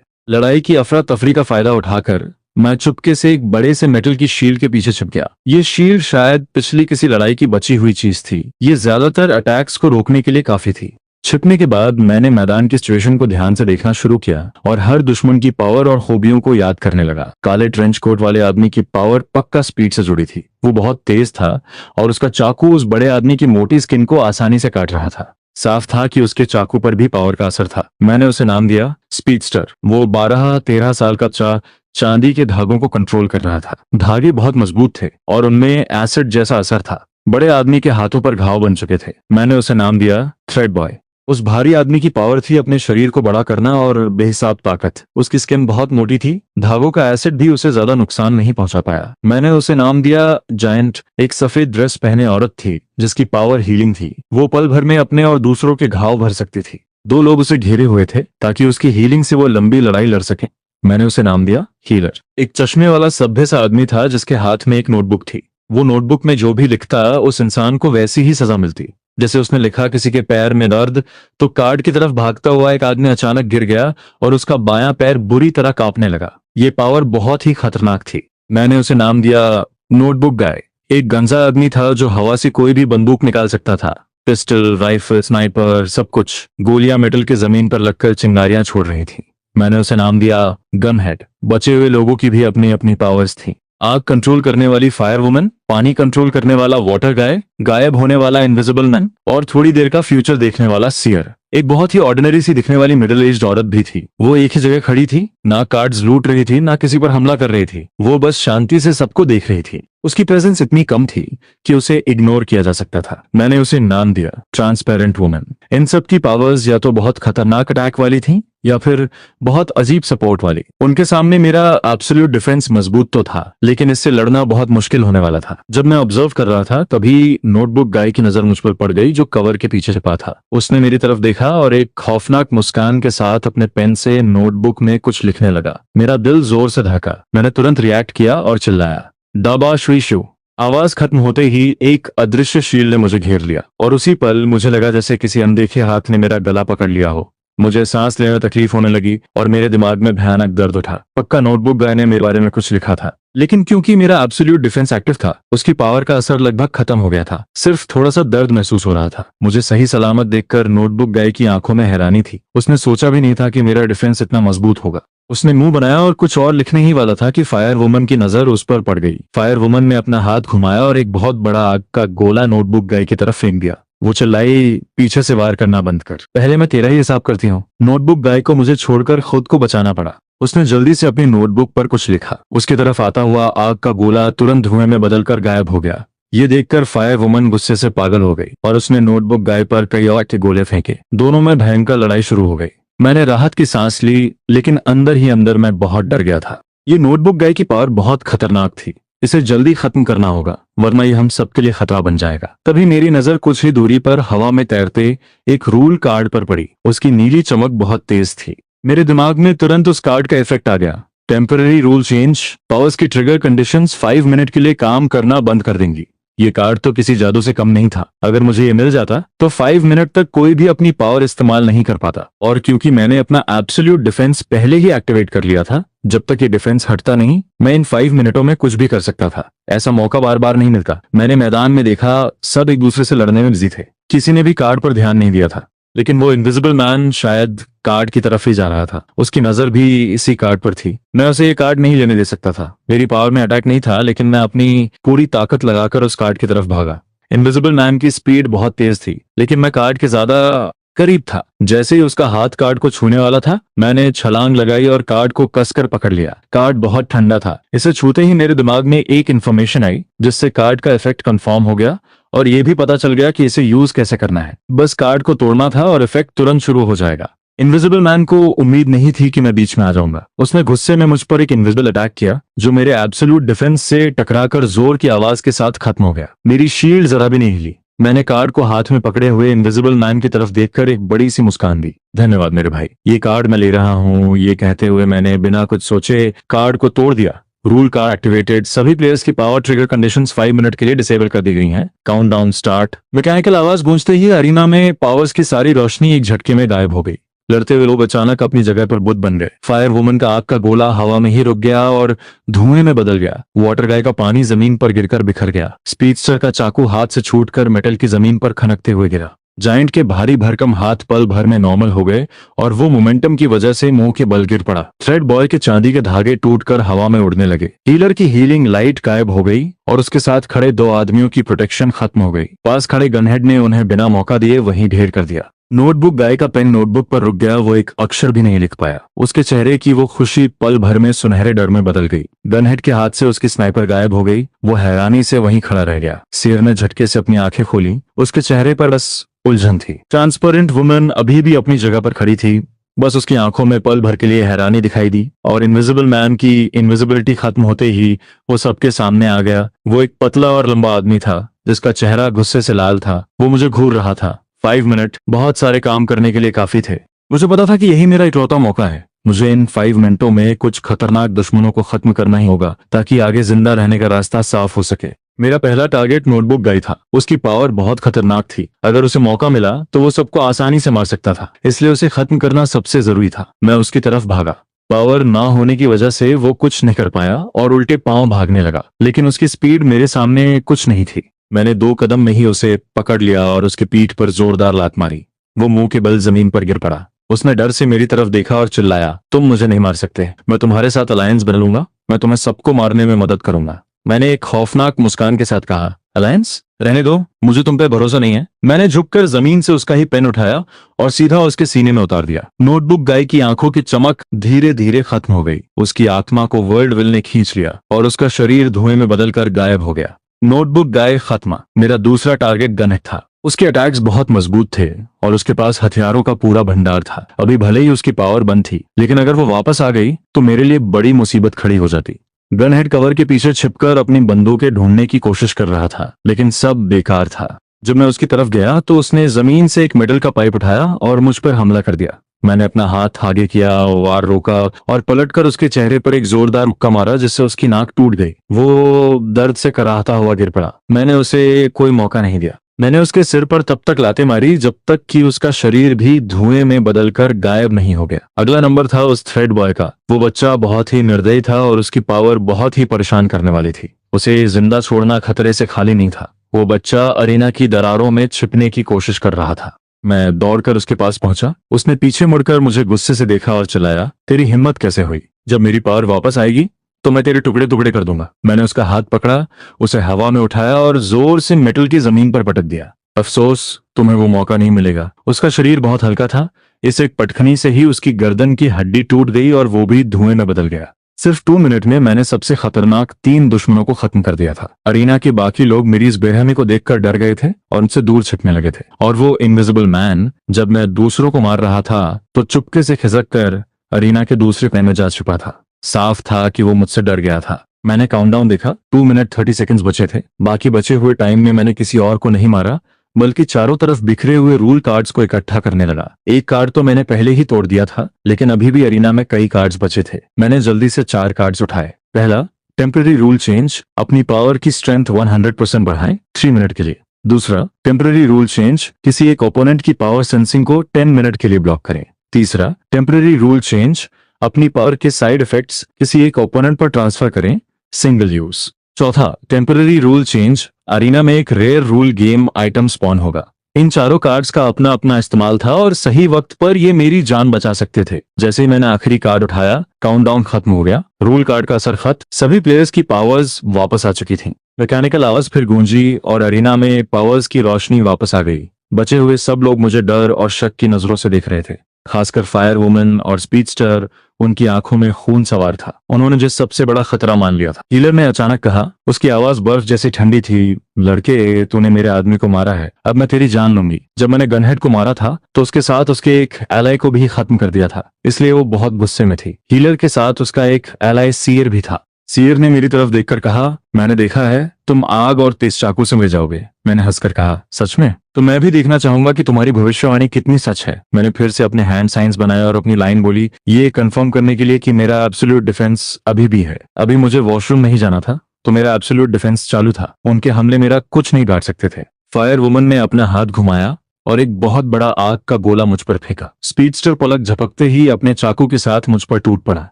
लड़ाई की अफरा तफरी का फायदा उठाकर मैं चुपके से एक बड़े से मेटल की शील्ड के पीछे छिप गया। ये शील्ड शायद पिछली किसी लड़ाई की बची हुई चीज थी। ये ज्यादातर अटैक्स को रोकने के लिए काफी थी। छिपने के बाद मैंने मैदान की सिचुएशन को ध्यान से देखना शुरू किया और हर दुश्मन की पावर और खूबियों को याद करने लगा। काले ट्रेंच कोट वाले आदमी की पावर पक्का स्पीड से जुड़ी थी। वो बहुत तेज था और उसका चाकू उस बड़े आदमी की मोटी स्किन को आसानी से काट रहा था। साफ था कि उसके चाकू पर भी पावर का असर था। मैंने उसे नाम दिया स्पीडस्टर। वो 12-13 साल का चांदी के धागों को कंट्रोल कर रहा था। धागे बहुत मजबूत थे और उनमें एसिड जैसा असर था। बड़े आदमी के हाथों पर घाव बन चुके थे। मैंने उसे नाम दिया थ्रेड बॉय। उस भारी आदमी की पावर थी अपने शरीर को बड़ा करना और बेहिसाब ताकत। उसकी स्किन बहुत मोटी थी। धागों का एसिड भी उसे ज्यादा नुकसान नहीं पहुंचा पाया। मैंने उसे नाम दिया जायंट। एक सफेद ड्रेस पहने औरत थी जिसकी पावर हीलिंग थी। वो पल भर में अपने और दूसरों के घाव भर सकती थी। 2 लोग उसे घेरे हुए थे ताकि उसकी हीलिंग से वो लंबी लड़ाई लड़ सके। मैंने उसे नाम दिया हीलर। एक चश्मे वाला सभ्य सा आदमी था जिसके हाथ में एक नोटबुक थी। वो नोटबुक में जो भी लिखता उस इंसान को वैसी ही सजा मिलती। जैसे उसने लिखा किसी के पैर में दर्द, तो कार्ड की तरफ भागता हुआ एक आदमी अचानक गिर गया और उसका बायां पैर बुरी तरह कांपने लगा। ये पावर बहुत ही खतरनाक थी। मैंने उसे नाम दिया नोटबुक गाय। एक गंजा आदमी था जो हवा से कोई भी बंदूक निकाल सकता था। पिस्टल, राइफल, स्नाइपर, सब कुछ। गोलियां मेटल के जमीन पर लगकर चिंगारियां छोड़ रही थी। मैंने उसे नाम दिया गन हेड। बचे हुए लोगों की भी अपनी अपनी पावर्स थी। आग कंट्रोल करने वाली फायर वुमन, पानी कंट्रोल करने वाला वाटर गाय, गायब होने वाला इनविजिबल मैन और थोड़ी देर का फ्यूचर देखने वाला सीयर। एक बहुत ही ऑर्डिनरी सी दिखने वाली मिडिल एज्ड औरत भी थी। वो एक ही जगह खड़ी थी, ना कार्ड्स लूट रही थी ना किसी पर हमला कर रही थी। वो बस शांति से सबको देख रही थी। उसकी प्रेजेंस इतनी कम थी कि उसे इग्नोर किया जा सकता था। मैंने उसे नाम दिया ट्रांसपेरेंट वुमन। इन सब की पावर्स या तो बहुत खतरनाक अटैक वाली थी या फिर बहुत अजीब सपोर्ट वाली। उनके सामने मेरा एब्सोल्यूट डिफेंस मजबूत तो था, लेकिन इससे लड़ना बहुत मुश्किल होने वाला था। जब मैं ऑब्जर्व कर रहा था तभी नोटबुक गाय की नजर मुझ पर पड़ गई जो कवर के पीछे छिपा था। उसने मेरी तरफ देखा और एक खौफनाक मुस्कान के साथ अपने पेन से नोटबुक में कुछ लिखने लगा। मेरा दिल जोर से धड़का। मैंने तुरंत रिएक्ट किया और चिल्लाया दाबा श्री शु। आवाज खत्म होते ही एक अदृश्य शील्ड ने मुझे घेर लिया और उसी पल मुझे लगा जैसे किसी अनदेखे हाथ ने मेरा गला पकड़ लिया हो। मुझे सांस लेने में तकलीफ होने लगी और मेरे दिमाग में भयानक दर्द उठा। पक्का नोटबुक गाय ने मेरे बारे में कुछ लिखा था, लेकिन क्योंकि मेरा एब्सोल्यूट डिफेंस एक्टिव था, उसकी पावर का असर लगभग खत्म हो गया था। सिर्फ थोड़ा सा दर्द महसूस हो रहा था। मुझे सही सलामत देखकर नोटबुक गाय की आंखों में हैरानी थी। उसने सोचा भी नहीं था कि मेरा डिफेंस इतना मजबूत होगा। उसने मुंह बनाया और कुछ और लिखने ही वाला था कि फायर वुमन की नजर उस पर पड़ गई। फायर वुमन ने अपना हाथ घुमाया और एक बहुत बड़ा आग का गोला नोटबुक गाय की तरफ फेंक दिया। वो चिल्लाई पीछे से वार करना बंद कर, पहले मैं तेरा ही हिसाब करती हूँ। नोटबुक गाय को मुझे छोड़कर खुद को बचाना पड़ा। उसने जल्दी से अपनी नोटबुक पर कुछ लिखा। उसकी तरफ आता हुआ आग का गोला तुरंत धुएं में बदलकर गायब हो गया। ये देखकर फायर वुमन गुस्से से पागल हो गई और उसने नोटबुक गाय पर कई और के गोले फेंके। दोनों में भयंकर लड़ाई शुरू हो गई। मैंने राहत की सांस ली, लेकिन अंदर ही अंदर मैं बहुत डर गया था। ये नोटबुक गाय की पावर बहुत खतरनाक थी। इसे जल्दी खत्म करना होगा, वरना ये हम सबके लिए खतरा बन जाएगा। तभी मेरी नजर कुछ ही दूरी पर हवा में तैरते एक रूल कार्ड पर पड़ी। उसकी नीली चमक बहुत तेज थी। मेरे दिमाग में तुरंत उस कार्ड का इफेक्ट आ गया। टेम्पररी रूल चेंज, पावर्स की ट्रिगर कंडीशंस 5 मिनट के लिए काम करना बंद कर देंगी। ये कार्ड तो किसी जादू से कम नहीं था। अगर मुझे ये मिल जाता तो 5 मिनट तक कोई भी अपनी पावर इस्तेमाल नहीं कर पाता। और क्योंकि मैंने अपना एब्सोल्यूट डिफेंस पहले ही एक्टिवेट कर लिया था, जब तक ये डिफेंस हटता नहीं मैं इन 5 मिनटों में कुछ भी कर सकता था। ऐसा मौका बार बार नहीं मिलता। मैंने मैदान में देखा सब एक दूसरे से लड़ने में बिजी थे। किसी ने भी कार्ड पर ध्यान नहीं दिया था, लेकिन वो इनविजिबल मैन शायद कार्ड की तरफ ही जा रहा था। उसकी नजर भी इसी कार्ड पर थी। मैं उसे ये कार्ड नहीं लेने दे सकता था। मेरी पावर में अटैक नहीं था, लेकिन मैं अपनी पूरी ताकत लगाकर उस कार्ड की तरफ भागा। इनविजिबल मैन की स्पीड बहुत तेज थी, लेकिन मैं कार्ड के ज्यादा करीब था। जैसे ही उसका हाथ कार्ड को छूने वाला था, मैंने छलांग लगाई और कार्ड को कसकर पकड़ लिया। कार्ड बहुत ठंडा था। इसे छूते ही मेरे दिमाग में एक इन्फॉर्मेशन आई, जिससे कार्ड का इफेक्ट कंफर्म हो गया और ये भी पता चल गया कि इसे यूज कैसे करना है। बस कार्ड को तोड़ना था और इफेक्ट तुरंत शुरू हो जाएगा। इनविजिबल मैन को उम्मीद नहीं थी कि मैं बीच में आ जाऊंगा। उसने गुस्से में मुझ पर एक इनविजिबल अटैक किया, जो मेरे एब्सोल्यूट डिफेंस से टकराकर जोर की आवाज के साथ खत्म हो गया। मेरी शील्ड जरा भी नहीं हिली। मैंने कार्ड को हाथ में पकड़े हुए इनविजिबल मैन की तरफ देखकर एक बड़ी सी मुस्कान दी। धन्यवाद मेरे भाई, ये कार्ड मैं ले रहा हूँ। ये कहते हुए मैंने बिना कुछ सोचे कार्ड को तोड़ दिया। Rule card activated. सभी प्लेयर्स की पावर ट्रिगर कंडीशंस 5 मिनट के लिए डिसेबल कर दी गई हैं। Countdown start. मैकेनिकल आवाज गूंजते ही अरीना में पावर्स की सारी रोशनी एक झटके में गायब हो गई। लड़ते हुए लोग अचानक अपनी जगह पर बुत बन गए। फायर वुमन का आग का गोला हवा में ही रुक गया और धुएं में बदल गया। वाटर गाय का पानी जमीन पर गिरकर बिखर गया। स्पीडस्टर का चाकू हाथ से छूटकर मेटल की जमीन पर खनकते हुए गिरा। जायंट के भारी भरकम हाथ पल भर में नॉर्मल हो गए और वो मोमेंटम की वजह से मुंह के बल गिर पड़ा। थ्रेड बॉय के चांदी के धागे टूटकर हवा में उड़ने लगे। हीलर की हीलिंग लाइट गायब हो गई और उसके साथ खड़े 2 आदमियों की प्रोटेक्शन खत्म हो गई। पास खड़े गनहेड ने उन्हें बिना मौका दिए वहीं ढेर कर दिया। नोटबुक गाय का पेन नोटबुक पर रुक गया। वो एक अक्षर भी नहीं लिख पाया। उसके चेहरे की वो खुशी पल भर में सुनहरे डर में बदल गई। गनहेड के हाथ से उसकी स्नाइपर गायब हो गई। वो हैरानी से वहीं खड़ा रह गया। सियर ने झटके से अपनी आंखें खोली। उसके चेहरे पर बस उलझन थी। ट्रांसपेरेंट वुमन अभी भी अपनी जगह पर खड़ी थी। बस उसकी आंखों में पल भर के लिए हैरानी दिखाई दी और इनविजिबल मैन की इनविजिबिलिटी खत्म होते ही वो सबके सामने आ गया। वो एक पतला और लंबा आदमी था जिसका चेहरा गुस्से से लाल था। वो मुझे घूर रहा था। 5 मिनट बहुत सारे काम करने के लिए काफी थे। मुझे पता था कि यही मेरा इकलौता मौका है। मुझे इन 5 मिनटों में कुछ खतरनाक दुश्मनों को खत्म करना ही होगा ताकि आगे जिंदा रहने का रास्ता साफ हो सके। मेरा पहला टारगेट नोटबुक गाय था। उसकी पावर बहुत खतरनाक थी। अगर उसे मौका मिला तो वो सबको आसानी से मार सकता था, इसलिए उसे खत्म करना सबसे जरूरी था। मैं उसकी तरफ भागा। पावर ना होने की वजह से वो कुछ नहीं कर पाया और उल्टे पांव भागने लगा, लेकिन उसकी स्पीड मेरे सामने कुछ नहीं थी। मैंने 2 कदम में ही उसे पकड़ लिया और उसके पीठ पर जोरदार लात मारी। वो मुंह के बल जमीन पर गिर पड़ा। उसने डर से मेरी तरफ देखा और चिल्लाया, तुम मुझे नहीं मार सकते। मैं तुम्हारे साथ अलायंस बना लूंगा। मैं तुम्हें सबको मारने में मदद करूंगा। मैंने एक खौफनाक मुस्कान के साथ कहा, अलायंस? रहने दो, मुझे तुम पे भरोसा नहीं है। मैंने झुककर जमीन से उसका ही पेन उठाया और सीधा उसके सीने में उतार दिया। नोटबुक गाय की आंखों की चमक धीरे धीरे खत्म हो गई। उसकी आत्मा को वर्ल्ड विल ने खींच लिया और उसका शरीर धुएं में बदलकर गायब हो गया। नोटबुक गाय खत्म। मेरा दूसरा टारगेट गनहेड था। उसके अटैक्स बहुत मजबूत थे और उसके पास हथियारों का पूरा भंडार था। अभी भले ही उसकी पावर बंद थी, लेकिन अगर वो वापस आ गई तो मेरे लिए बड़ी मुसीबत खड़ी हो जाती। गनहेड कवर के पीछे छिपकर अपनी बंदूकें ढूंढने की कोशिश कर रहा था, लेकिन सब बेकार था। जब मैं उसकी तरफ गया तो उसने जमीन से एक मेटल का पाइप उठाया और मुझ पर हमला कर दिया। मैंने अपना हाथ आगे किया, वार रोका और पलटकर उसके चेहरे पर एक जोरदार मुक्का मारा जिससे उसकी नाक टूट गई। वो दर्द से कराहता हुआ गिर पड़ा। मैंने उसे कोई मौका नहीं दिया। मैंने उसके सिर पर तब तक लाते मारी जब तक कि उसका शरीर भी धुएं में बदलकर गायब नहीं हो गया। अगला नंबर था उस थ्रेड बॉय का। वो बच्चा बहुत ही निर्दयी था और उसकी पावर बहुत ही परेशान करने वाली थी। उसे जिंदा छोड़ना खतरे से खाली नहीं था। वो बच्चा अरीना की दरारों में छिपने की कोशिश कर रहा था। मैं दौड़कर उसके पास पहुंचा। उसने पीछे मुड़कर मुझे गुस्से से देखा और चिल्लाया, तेरी हिम्मत कैसे हुई? जब मेरी पावर वापस आएगी तो मैं तेरे टुकड़े टुकड़े कर दूंगा। मैंने उसका हाथ पकड़ा, उसे हवा में उठाया और जोर से मेटल की जमीन पर पटक दिया। अफसोस, तुम्हें वो मौका नहीं मिलेगा। उसका शरीर बहुत हल्का था। इस एक पटखनी से ही उसकी गर्दन की हड्डी टूट गई और वो भी धुएं में बदल गया। सिर्फ 2 मिनट में मैंने सबसे खतरनाक 3 दुश्मनों को खत्म कर दिया था। अरीना के बाकी लोग मेरी इस बेरहमी को देखकर डर गए थे और उनसे दूर छिपने लगे थे। और वो इनविजिबल मैन जब मैं दूसरों को मार रहा था तो चुपके से खिसक कर अरीना के दूसरे पैर में जा छुपा था। साफ था कि वो मुझसे डर गया था। मैंने काउंटडाउन देखा। 2 मिनट 30 सेकंड्स बचे थे। बाकी बचे हुए टाइम में मैंने किसी और को नहीं मारा, बल्कि चारों तरफ बिखरे हुए रूल कार्ड्स को इकट्ठा करने लगा। एक कार्ड तो मैंने पहले ही तोड़ दिया था, लेकिन अभी भी अरीना में कई कार्ड्स बचे थे। मैंने जल्दी से 4 कार्ड्स उठाए। पहला, टेम्पररी रूल चेंज, अपनी पावर की स्ट्रेंथ 100% बढ़ाएं 3 मिनट के लिए। दूसरा, टेम्पररी रूल चेंज, किसी एक ओपोनेंट की पावर सेंसिंग को 10 मिनट के लिए ब्लॉक करें। तीसरा, टेम्पररी रूल चेंज, अपनी पावर के साइड इफेक्ट्स किसी एक ओपोनेंट पर ट्रांसफर करें, सिंगल यूज। चौथा, टेम्पररी रूल चेंज, अरीना में एक rare rule game item spawn होगा। इन चारों कार्ड्स का अपना अपना इस्तेमाल था और सही वक्त पर ये मेरी जान बचा सकते थे। जैसे ही मैंने आखिरी कार्ड उठाया, काउंटडाउन खत्म हो गया। रूल कार्ड का असर खत्म। सभी प्लेयर्स की पावर्स वापस आ चुकी थी। मैकेनिकल आवाज फिर गूंजी और अरीना में पावर्स की रोशनी वापस आ गई। बचे हुए सब लोग मुझे डर और शक की नजरों से देख रहे थे, खासकर फायर वुमन और स्पीडस्टर। उनकी आंखों में खून सवार था। उन्होंने जिस सबसे बड़ा खतरा मान लिया था। हीलर ने अचानक कहा, उसकी आवाज बर्फ जैसी ठंडी थी, लड़के, तूने मेरे आदमी को मारा है, अब मैं तेरी जान लूंगी। जब मैंने गनहेड को मारा था तो उसके साथ उसके एक एलाई को भी खत्म कर दिया था, इसलिए वो बहुत गुस्से में थी। हीलर के साथ उसका एक एलाई सीयर भी था। सीयर ने मेरी तरफ देखकर कहा, मैंने देखा है तुम आग और तेज चाकू से मर जाओगे। मैंने हंसकर कहा, सच में? तो मैं भी देखना चाहूंगा कि तुम्हारी भविष्यवाणी कितनी सच है। मैंने फिर से अपने हैंड साइंस बनाया और अपनी लाइन बोली, ये कंफर्म करने के लिए कि मेरा एब्सोल्यूट डिफेंस अभी भी है। अभी मुझे वॉशरूम नहीं जाना था तो मेरा एब्सोल्यूट डिफेंस चालू था। उनके हमले मेरा कुछ नहीं काट सकते थे। फायर वुमन ने अपना हाथ घुमाया और एक बहुत बड़ा आग का गोला मुझ पर फेंका। स्पीडस्टर पलक झपकते ही अपने चाकू के साथ मुझ पर टूट पड़ा।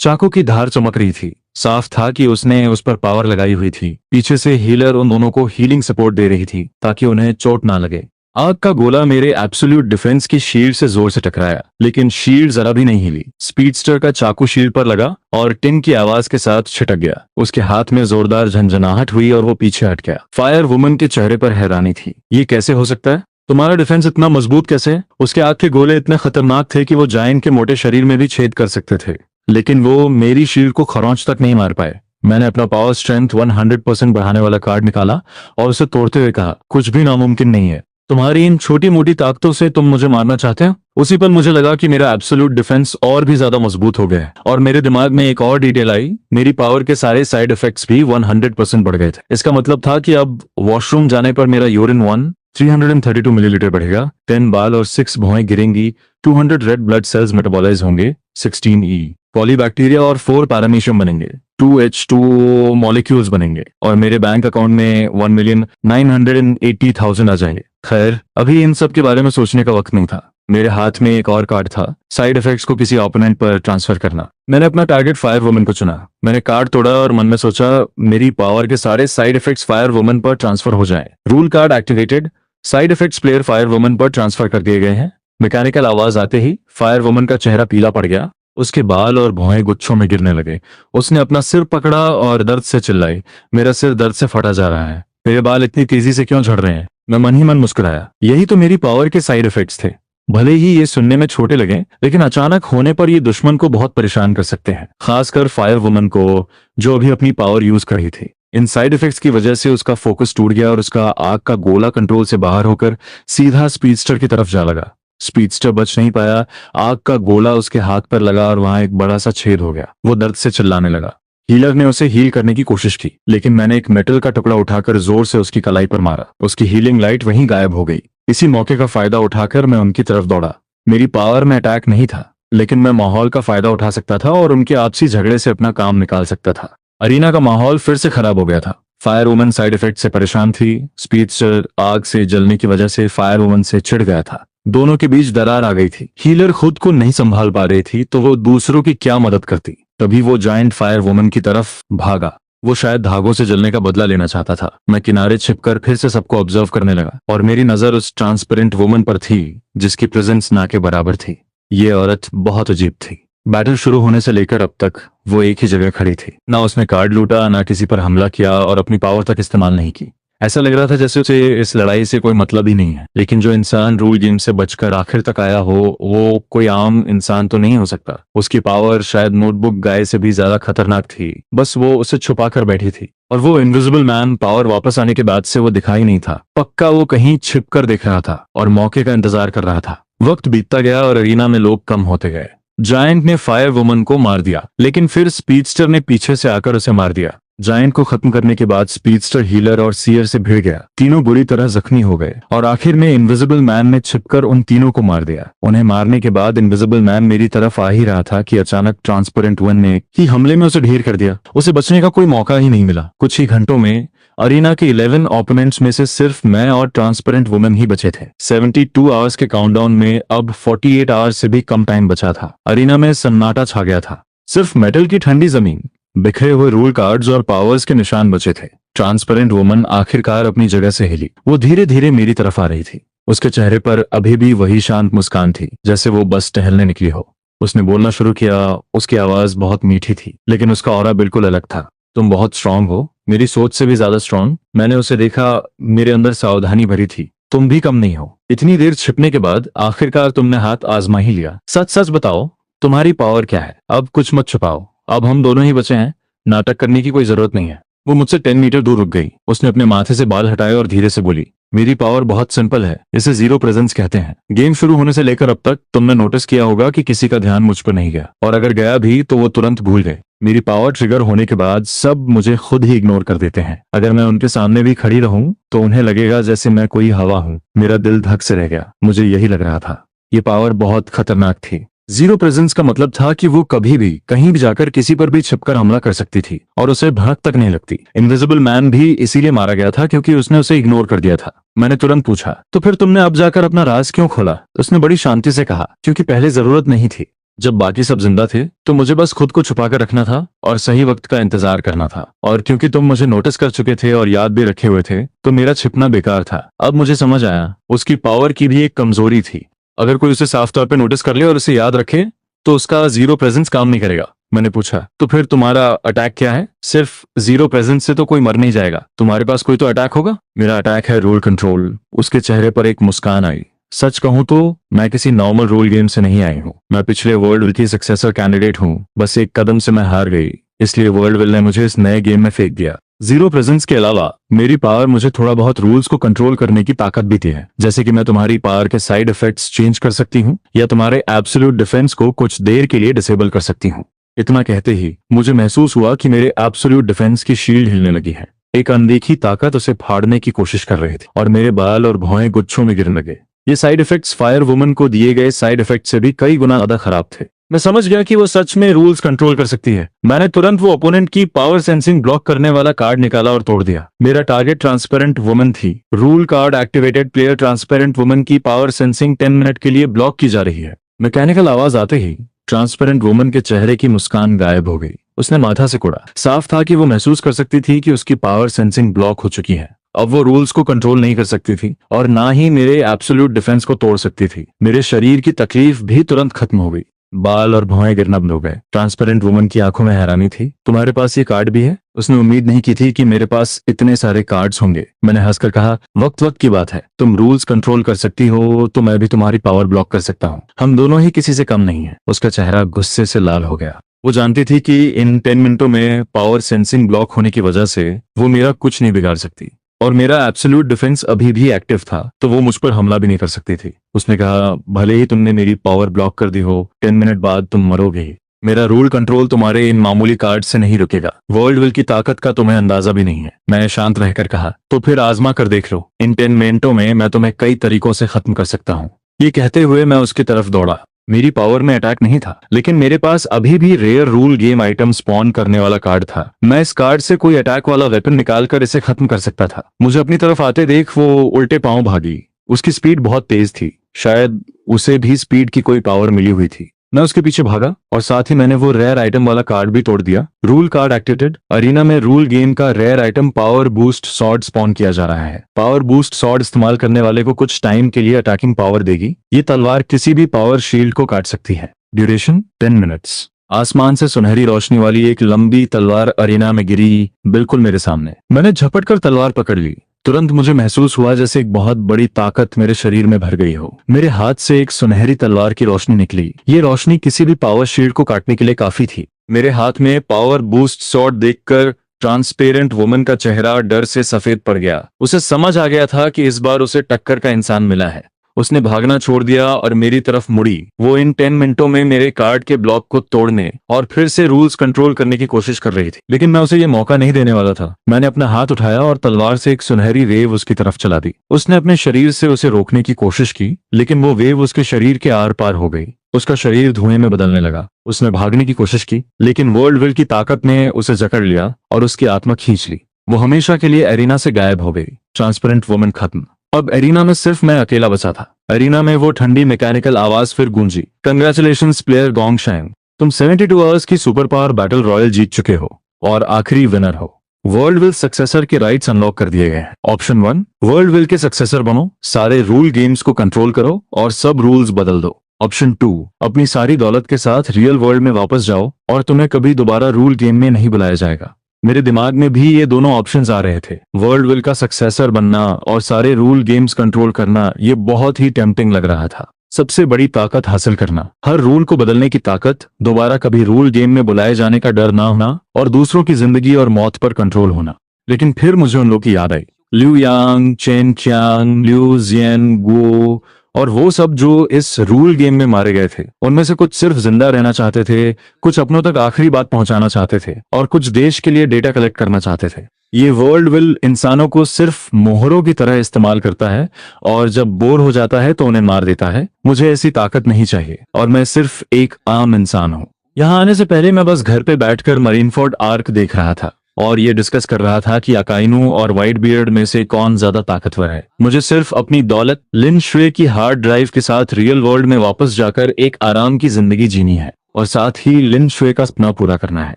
चाकू की धार चमक रही थी। साफ था कि उसने उस पर पावर लगाई हुई थी। पीछे से हीलर उन दोनों को हीलिंग सपोर्ट दे रही थी ताकि उन्हें चोट ना लगे। आग का गोला मेरे एब्सोल्यूट डिफेंस की शील्ड से जोर से टकराया, लेकिन शील्ड जरा भी नहीं हिली। स्पीडस्टर का चाकू शील्ड पर लगा और टिन की आवाज के साथ छिटक गया। उसके हाथ में जोरदार झंझनाहट हुई और वो पीछे हट गया। फायर वुमन के चेहरे पर हैरानी थी। ये कैसे हो सकता है? तुम्हारा डिफेंस इतना मजबूत कैसे? उसके आग के गोले इतने खतरनाक थे कि वो जायंट के मोटे शरीर में भी छेद कर सकते थे, लेकिन वो मेरी शील्ड को खरोंच तक नहीं मार पाए। मैंने अपना पावर स्ट्रेंथ 100% बढ़ाने वाला कार्ड निकाला और उसे तोड़ते हुए कहा, कुछ भी नामुमकिन नहीं है। तुम्हारी इन छोटी मोटी ताकतों से तुम मुझे मारना चाहते हो? उसी पर मुझे लगा कि मेरा एब्सोल्यूट डिफेंस और भी ज्यादा मजबूत हो गया है और मेरे दिमाग में एक और डिटेल आई, मेरी पावर के सारे साइड इफेक्ट्स भी 100% बढ़ गए थे। इसका मतलब था कि अब वॉशरूम जाने पर मेरा यूरिन 332 मिलीलीटर बढ़ेगा, 10 बाल और 6 भौहें गिरेंगी, 200 रेड ब्लड सेल्स मेटाबॉलाइज होंगे, 16 पॉलीबैक्टीरिया और 4 पैरामीशियम बनेंगे, 2H2O मॉलिक्यूल्स बनेंगे और मेरे बैंक अकाउंट में 1,980,000 आ जाएंगे। खैर, अभी इन सब के बारे में सोचने का वक्त नहीं था। मेरे हाथ में एक और कार्ड था, साइड इफेक्ट्स को किसी ओपोनेंट पर ट्रांसफर करना। मैंने अपना टारगेट फायर वुमन को चुना। मैंने कार्ड तोड़ा और मन में सोचा, मेरी पावर के सारे साइड इफेक्ट्स फायर वुमन पर ट्रांसफर हो जाएं। Rule card activated, side effects player fire woman पर ट्रांसफर कर दिए गए हैं। मैकेनिकल आवाज आते ही फायर वुमन का चेहरा पीला पड़ गया। उसके बाल और भौहें गुच्छों में गिरने लगे। उसने अपना सिर पकड़ा और दर्द से चिल्लाई, मेरा सिर दर्द से फटा जा रहा है। मेरे बाल इतनी तेजी से क्यों झड़ रहे हैं? मैं मन ही मन मुस्कुराया। यही तो मेरी पावर के साइड इफेक्ट्स थे। भले ही ये सुनने में छोटे लगे, लेकिन अचानक होने पर ये दुश्मन को बहुत परेशान कर सकते हैं, खासकर फायर वुमन को, जो अभी अपनी पावर यूज कर रही थी। इन साइड इफेक्ट्स की वजह से उसका फोकस टूट गया और उसका आग का गोला कंट्रोल से बाहर होकर सीधा स्पीडस्टर की तरफ जा लगा। स्पीडस्टर बच नहीं पाया। आग का गोला उसके हाथ पर लगा और वहां एक बड़ा सा छेद हो गया। वो दर्द से चिल्लाने लगा। हीलर ने उसे हील करने की कोशिश की, लेकिन मैंने एक मेटल का टुकड़ा उठाकर जोर से उसकी कलाई पर मारा। उसकी हीलिंग लाइट वहीं गायब हो गई। इसी मौके का फायदा उठाकर मैं उनकी तरफ दौड़ा। मेरी पावर में अटैक नहीं था, लेकिन मैं माहौल का फायदा उठा सकता था और उनके आपसी झगड़े से अपना काम निकाल सकता था। अरीना का माहौल फिर से खराब हो गया था। फायर वुमन साइड इफेक्ट से परेशान थी। स्पीडस्टर आग से जलने की वजह से फायर वुमन से चिढ़ गया था। दोनों के बीच दरार आ गई थी। हीलर खुद को नहीं संभाल पा रही थी तो वो दूसरों की क्या मदद करती। तभी वो जायंट फायर वुमन की तरफ भागा। वो शायद धागों से जलने का बदला लेना चाहता था। मैं किनारे छिपकर फिर से सबको ऑब्जर्व करने लगा और मेरी नजर उस ट्रांसपेरेंट वुमन पर थी जिसकी प्रेजेंस ना के बराबर थी। ये औरत बहुत अजीब थी। बैटल शुरू होने से लेकर अब तक वो एक ही जगह खड़ी थी। ना उसने कार्ड लूटा, ना किसी पर हमला किया और अपनी पावर तक इस्तेमाल नहीं की। ऐसा लग रहा था जैसे उसे इस लड़ाई से कोई मतलब ही नहीं है। लेकिन जो इंसान रूल गेम से बचकर आखिर तक आया हो, वो कोई आम इंसान तो नहीं हो सकता। उसकी पावर शायद नोटबुक गाय से भी ज्यादा खतरनाक थी। बस वो उसे छुपा कर बैठी थी और वो इनविजिबल मैन पावर वापस आने के बाद से वो दिखाई नहीं था। पक्का वो कहीं छिप कर देख रहा था और मौके का इंतजार कर रहा था। वक्त बीतता गया और अरीना में लोग कम होते गए। जायंट ने फायर वुमन को मार दिया, लेकिन फिर स्पीडस्टर ने पीछे से आकर उसे मार दिया। जायंट को खत्म करने के बाद स्पीडस्टर, हीलर और सीयर से भिड़ गया। तीनों बुरी तरह जख्मी हो गए और आखिर में इनविजिबल मैन ने छिपकर उन तीनों को मार दिया। उन्हें मारने के बाद इनविजिबल मैन मेरी तरफ आ ही रहा था कि अचानक ट्रांसपेरेंट वन ने ही हमले में उसे ढेर कर दिया। उसे बचने का कोई मौका ही नहीं मिला। कुछ ही घंटों में अरीना के 11 ओपोनेंट्स में से सिर्फ मैं और ट्रांसपेरेंट वुमन ही बचे थे। 72 आवर्स के काउंटडाउन में अब 48 आवर्स से भी कम टाइम बचा था। अरीना में सन्नाटा छा गया था। सिर्फ मेटल की ठंडी जमीन, बिखरे हुए रूल कार्ड्स और पावर्स के निशान बचे थे। ट्रांसपेरेंट वुमन आखिरकार अपनी जगह से हिली। वो धीरे धीरे मेरी तरफ आ रही थी। उसके चेहरे पर अभी भी वही शांत मुस्कान थी, जैसे वो बस टहलने निकली हो। उसने बोलना शुरू किया। उसकी आवाज बहुत मीठी थी, लेकिन उसका ऑरा बिल्कुल अलग था। तुम बहुत स्ट्रांग हो, मेरी सोच से भी ज्यादा स्ट्रांग। मैंने उसे देखा, मेरे अंदर सावधानी भरी थी। तुम भी कम नहीं हो। इतनी देर छिपने के बाद आखिरकार तुमने हाथ आजमा ही लिया। सच सच बताओ, तुम्हारी पावर क्या है? अब कुछ मत छुपाओ। अब हम दोनों ही बचे हैं। नाटक करने की कोई जरूरत नहीं है। वो मुझसे 10 मीटर दूर रुक गई। उसने अपने माथे से बाल हटाए और धीरे से बोली, मेरी पावर बहुत सिंपल है, इसे जीरो प्रेजेंस कहते हैं। गेम शुरू होने से लेकर अब तक तुमने नोटिस किया होगा कि किसी का ध्यान मुझ पर नहीं गया, और अगर गया भी तो वो तुरंत भूल गए। मेरी पावर ट्रिगर होने के बाद सब मुझे खुद ही इग्नोर कर देते हैं। अगर मैं उनके सामने भी खड़ी रहूं तो उन्हें लगेगा जैसे मैं कोई हवा हूं। मेरा दिल धक से रह गया, मुझे यही लग रहा था। ये पावर बहुत खतरनाक थी। जीरो प्रेजेंस का मतलब था कि वो कभी भी कहीं भी जाकर किसी पर भी छिपकर हमला कर सकती थी और उसे भनक तक नहीं लगती। इनविजिबल मैन भी इसीलिए मारा गया था क्योंकि उसने उसे इग्नोर कर दिया था। मैंने तुरंत पूछा, तो फिर तुमने अब जाकर अपना राज क्यों खोला? उसने बड़ी शांति से कहा, क्योंकि पहले जरूरत नहीं थी। जब बाकी सब जिंदा थे तो मुझे बस खुद को छुपा कर रखना था और सही वक्त का इंतजार करना था। और क्योंकि तुम मुझे नोटिस कर चुके थे और याद भी रखे हुए थे तो मेरा छिपना बेकार था। अब मुझे समझ आया, उसकी पावर की भी एक कमजोरी थी। अगर कोई उसे साफ तौर पे नोटिस कर ले और उसे याद रखे तो उसका जीरो प्रेजेंस काम नहीं करेगा। मैंने पूछा, तो फिर तुम्हारा अटैक क्या है? सिर्फ जीरो प्रेजेंस से तो कोई मर नहीं जाएगा, तुम्हारे पास कोई तो अटैक होगा। मेरा अटैक है रूल कंट्रोल। उसके चेहरे पर एक मुस्कान आई। सच कहूं तो मैं किसी नॉर्मल रोल गेम से नहीं आई हूँ। मैं पिछले वर्ल्ड विल की सक्सेसर कैंडिडेट हूँ। बस एक कदम से मैं हार गई, इसलिए वर्ल्ड विल ने मुझे इस नए गेम में फेंक दिया। जीरो प्रेजेंस के अलावा मेरी पावर मुझे थोड़ा बहुत रूल्स को कंट्रोल करने की ताकत भी है। जैसे कि मैं तुम्हारी पावर के साइड इफेक्ट्स चेंज कर सकती हूँ या तुम्हारे एब्सोल्यूट डिफेंस को कुछ देर के लिए डिसेबल कर सकती हूँ। इतना कहते ही मुझे महसूस हुआ कि मेरे एब्सोल्यूट डिफेंस की शील्ड हिलने लगी है। एक अनदेखी ताकत उसे फाड़ने की कोशिश कर रही थी और मेरे बाल और भौहें गुच्छों में गिरने लगे। ये साइड इफेक्ट्स फायर वुमन को दिए गए साइड इफेक्ट से भी कई गुना ज्यादा खराब थे। मैं समझ गया कि वो सच में रूल्स कंट्रोल कर सकती है। मैंने तुरंत वो ओपोनेंट की पावर सेंसिंग ब्लॉक करने वाला कार्ड निकाला और तोड़ दिया। मेरा टारगेट ट्रांसपेरेंट वुमन थी। Rule card activated, player transparent woman की पावर सेंसिंग 10 मिनट के लिए ब्लॉक की जा रही है। मैकेनिकल आवाज आते ही ट्रांसपेरेंट वुमन के चेहरे की मुस्कान गायब हो गई। उसने माथा से कुड़ा। साफ था कि वो महसूस कर सकती थी कि उसकी पावर सेंसिंग ब्लॉक हो चुकी है। अब वो रूल्स को कंट्रोल नहीं कर सकती थी और ना ही मेरे एब्सोल्यूट डिफेंस को तोड़ सकती थी। मेरे शरीर की तकलीफ भी तुरंत खत्म हो गई। बाल और भौहें गिरना बंद हो गए। ट्रांसपेरेंट वुमन की आंखों में हैरानी थी। तुम्हारे पास ये कार्ड भी है? उसने उम्मीद नहीं की थी कि मेरे पास इतने सारे कार्ड्स होंगे। मैंने हंसकर कहा, वक्त वक्त की बात है। तुम रूल्स कंट्रोल कर सकती हो तो मैं भी तुम्हारी पावर ब्लॉक कर सकता हूँ। हम दोनों ही किसी से कम नहीं है। उसका चेहरा गुस्से से लाल हो गया। वो जानती थी कि इन 10 मिनटों में पावर सेंसिंग ब्लॉक होने की वजह से वो मेरा कुछ नहीं बिगाड़ सकती और मेरा एब्सोल्यूट डिफेंस अभी भी एक्टिव था तो वो मुझ पर हमला भी नहीं कर सकती थी। उसने कहा, भले ही तुमने मेरी पावर ब्लॉक कर दी हो, 10 मिनट बाद तुम मरोगे ही। मेरा रूल कंट्रोल तुम्हारे इन मामूली कार्ड से नहीं रुकेगा। वर्ल्ड विल की ताकत का तुम्हें अंदाजा भी नहीं है। मैं शांत रहकर कहा, तो फिर आजमा कर देख लो। इन 10 मिनटों में मैं तुम्हें कई तरीकों से खत्म कर सकता हूँ। ये कहते हुए मैं उसकी तरफ दौड़ा। मेरी पावर में अटैक नहीं था, लेकिन मेरे पास अभी भी rare rule game item spawn करने वाला कार्ड था। मैं इस कार्ड से कोई अटैक वाला वेपन निकालकर इसे खत्म कर सकता था। मुझे अपनी तरफ आते देख वो उल्टे पांव भागी। उसकी स्पीड बहुत तेज थी, शायद उसे भी स्पीड की कोई पावर मिली हुई थी। मैं उसके पीछे भागा और साथ ही मैंने वो रेयर आइटम वाला कार्ड भी तोड़ दिया। Rule card activated. अरीना में रूल गेम का rare item power boost sword spawn किया जा रहा है। पावर बूस्ट सॉर्ड इस्तेमाल करने वाले को कुछ टाइम के लिए अटैकिंग पावर देगी। ये तलवार किसी भी पावर शील्ड को काट सकती है। Duration 10 minutes. आसमान से सुनहरी रोशनी वाली एक लंबी तलवार अरीना में गिरी, बिल्कुल मेरे सामने। मैंने झपट कर तलवार पकड़ ली। तुरंत मुझे महसूस हुआ जैसे एक बहुत बड़ी ताकत मेरे शरीर में भर गई हो। मेरे हाथ से एक सुनहरी तलवार की रोशनी निकली। ये रोशनी किसी भी पावर शील्ड को काटने के लिए काफी थी। मेरे हाथ में पावर बूस्ट सॉर्ड देखकर ट्रांसपेरेंट वुमन का चेहरा डर से सफेद पड़ गया। उसे समझ आ गया था कि इस बार उसे टक्कर का इंसान मिला है। उसने भागना छोड़ दिया और मेरी तरफ मुड़ी। वो इन 10 मिनटों में मेरे कार्ड के ब्लॉक को तोड़ने और फिर से रूल्स कंट्रोल करने की कोशिश कर रही थी, लेकिन मैं उसे ये मौका नहीं देने वाला था। मैंने अपना हाथ उठाया और तलवार से एक सुनहरी वेव उसकी तरफ चला दी। उसने अपने शरीर से उसे रोकने की कोशिश की, लेकिन वो वेव उसके शरीर के आर पार हो गई। उसका शरीर धुएं में बदलने लगा। उसने भागने की कोशिश की, लेकिन वर्ल्ड विल की ताकत ने उसे जकड़ लिया और उसकी आत्मा खींच ली। वो हमेशा के लिए एरिना से गायब हो गई। ट्रांसपेरेंट वुमन खत्म। अब एरिना में सिर्फ मैं अकेला बचा था। एरिना में वो ठंडी मैकेनिकल आवाज फिर गूंजी, कंग्रेचुलेशंस प्लेयर गोंगशैंग, तुम 72 आवर्स की सुपर पावर बैटल रॉयल जीत चुके हो और आखिरी विनर हो। वर्ल्ड विल सक्सेसर के राइट्स अनलॉक कर दिए गए हैं। ऑप्शन 1, वर्ल्ड विल के सक्सेसर बनो, सारे रूल गेम्स को कंट्रोल करो और सब रूल्स बदल दो। ऑप्शन 2, अपनी सारी दौलत के साथ रियल वर्ल्ड में वापस जाओ और तुम्हें कभी दोबारा रूल गेम में नहीं बुलाया जाएगा। मेरे दिमाग में भी ये दोनों ऑप्शंस आ रहे थे। वर्ल्ड विल का सक्सेसर बनना और सारे रूल गेम्स कंट्रोल करना, ये बहुत ही टेम्पटिंग लग रहा था। सबसे बड़ी ताकत हासिल करना, हर रूल को बदलने की ताकत, दोबारा कभी रूल गेम में बुलाए जाने का डर ना होना और दूसरों की जिंदगी और मौत पर कंट्रोल होना। लेकिन फिर मुझे उन लोगों की याद आई लिu यांग, चेन चियांग, लिu जियन, गो और वो सब जो इस रूल गेम में मारे गए थे, उनमें से कुछ सिर्फ जिंदा रहना चाहते थे, कुछ अपनों तक आखिरी बात पहुंचाना चाहते थे और कुछ देश के लिए डेटा कलेक्ट करना चाहते थे। ये वर्ल्ड विल इंसानों को सिर्फ मोहरों की तरह इस्तेमाल करता है और जब बोर हो जाता है तो उन्हें मार देता है। मुझे ऐसी ताकत नहीं चाहिए और मैं सिर्फ एक आम इंसान हूँ। यहाँ आने से पहले मैं बस घर पे बैठकर मरीनफोर्ड आर्क देख रहा था और ये डिस्कस कर रहा था कि अकाइनू और व्हाइट बियर्ड में से कौन ज्यादा ताकतवर है। मुझे सिर्फ अपनी दौलत लिन शुए की हार्ड ड्राइव के साथ रियल वर्ल्ड में वापस जाकर एक आराम की जिंदगी जीनी है और साथ ही लिन शुए का सपना पूरा करना है।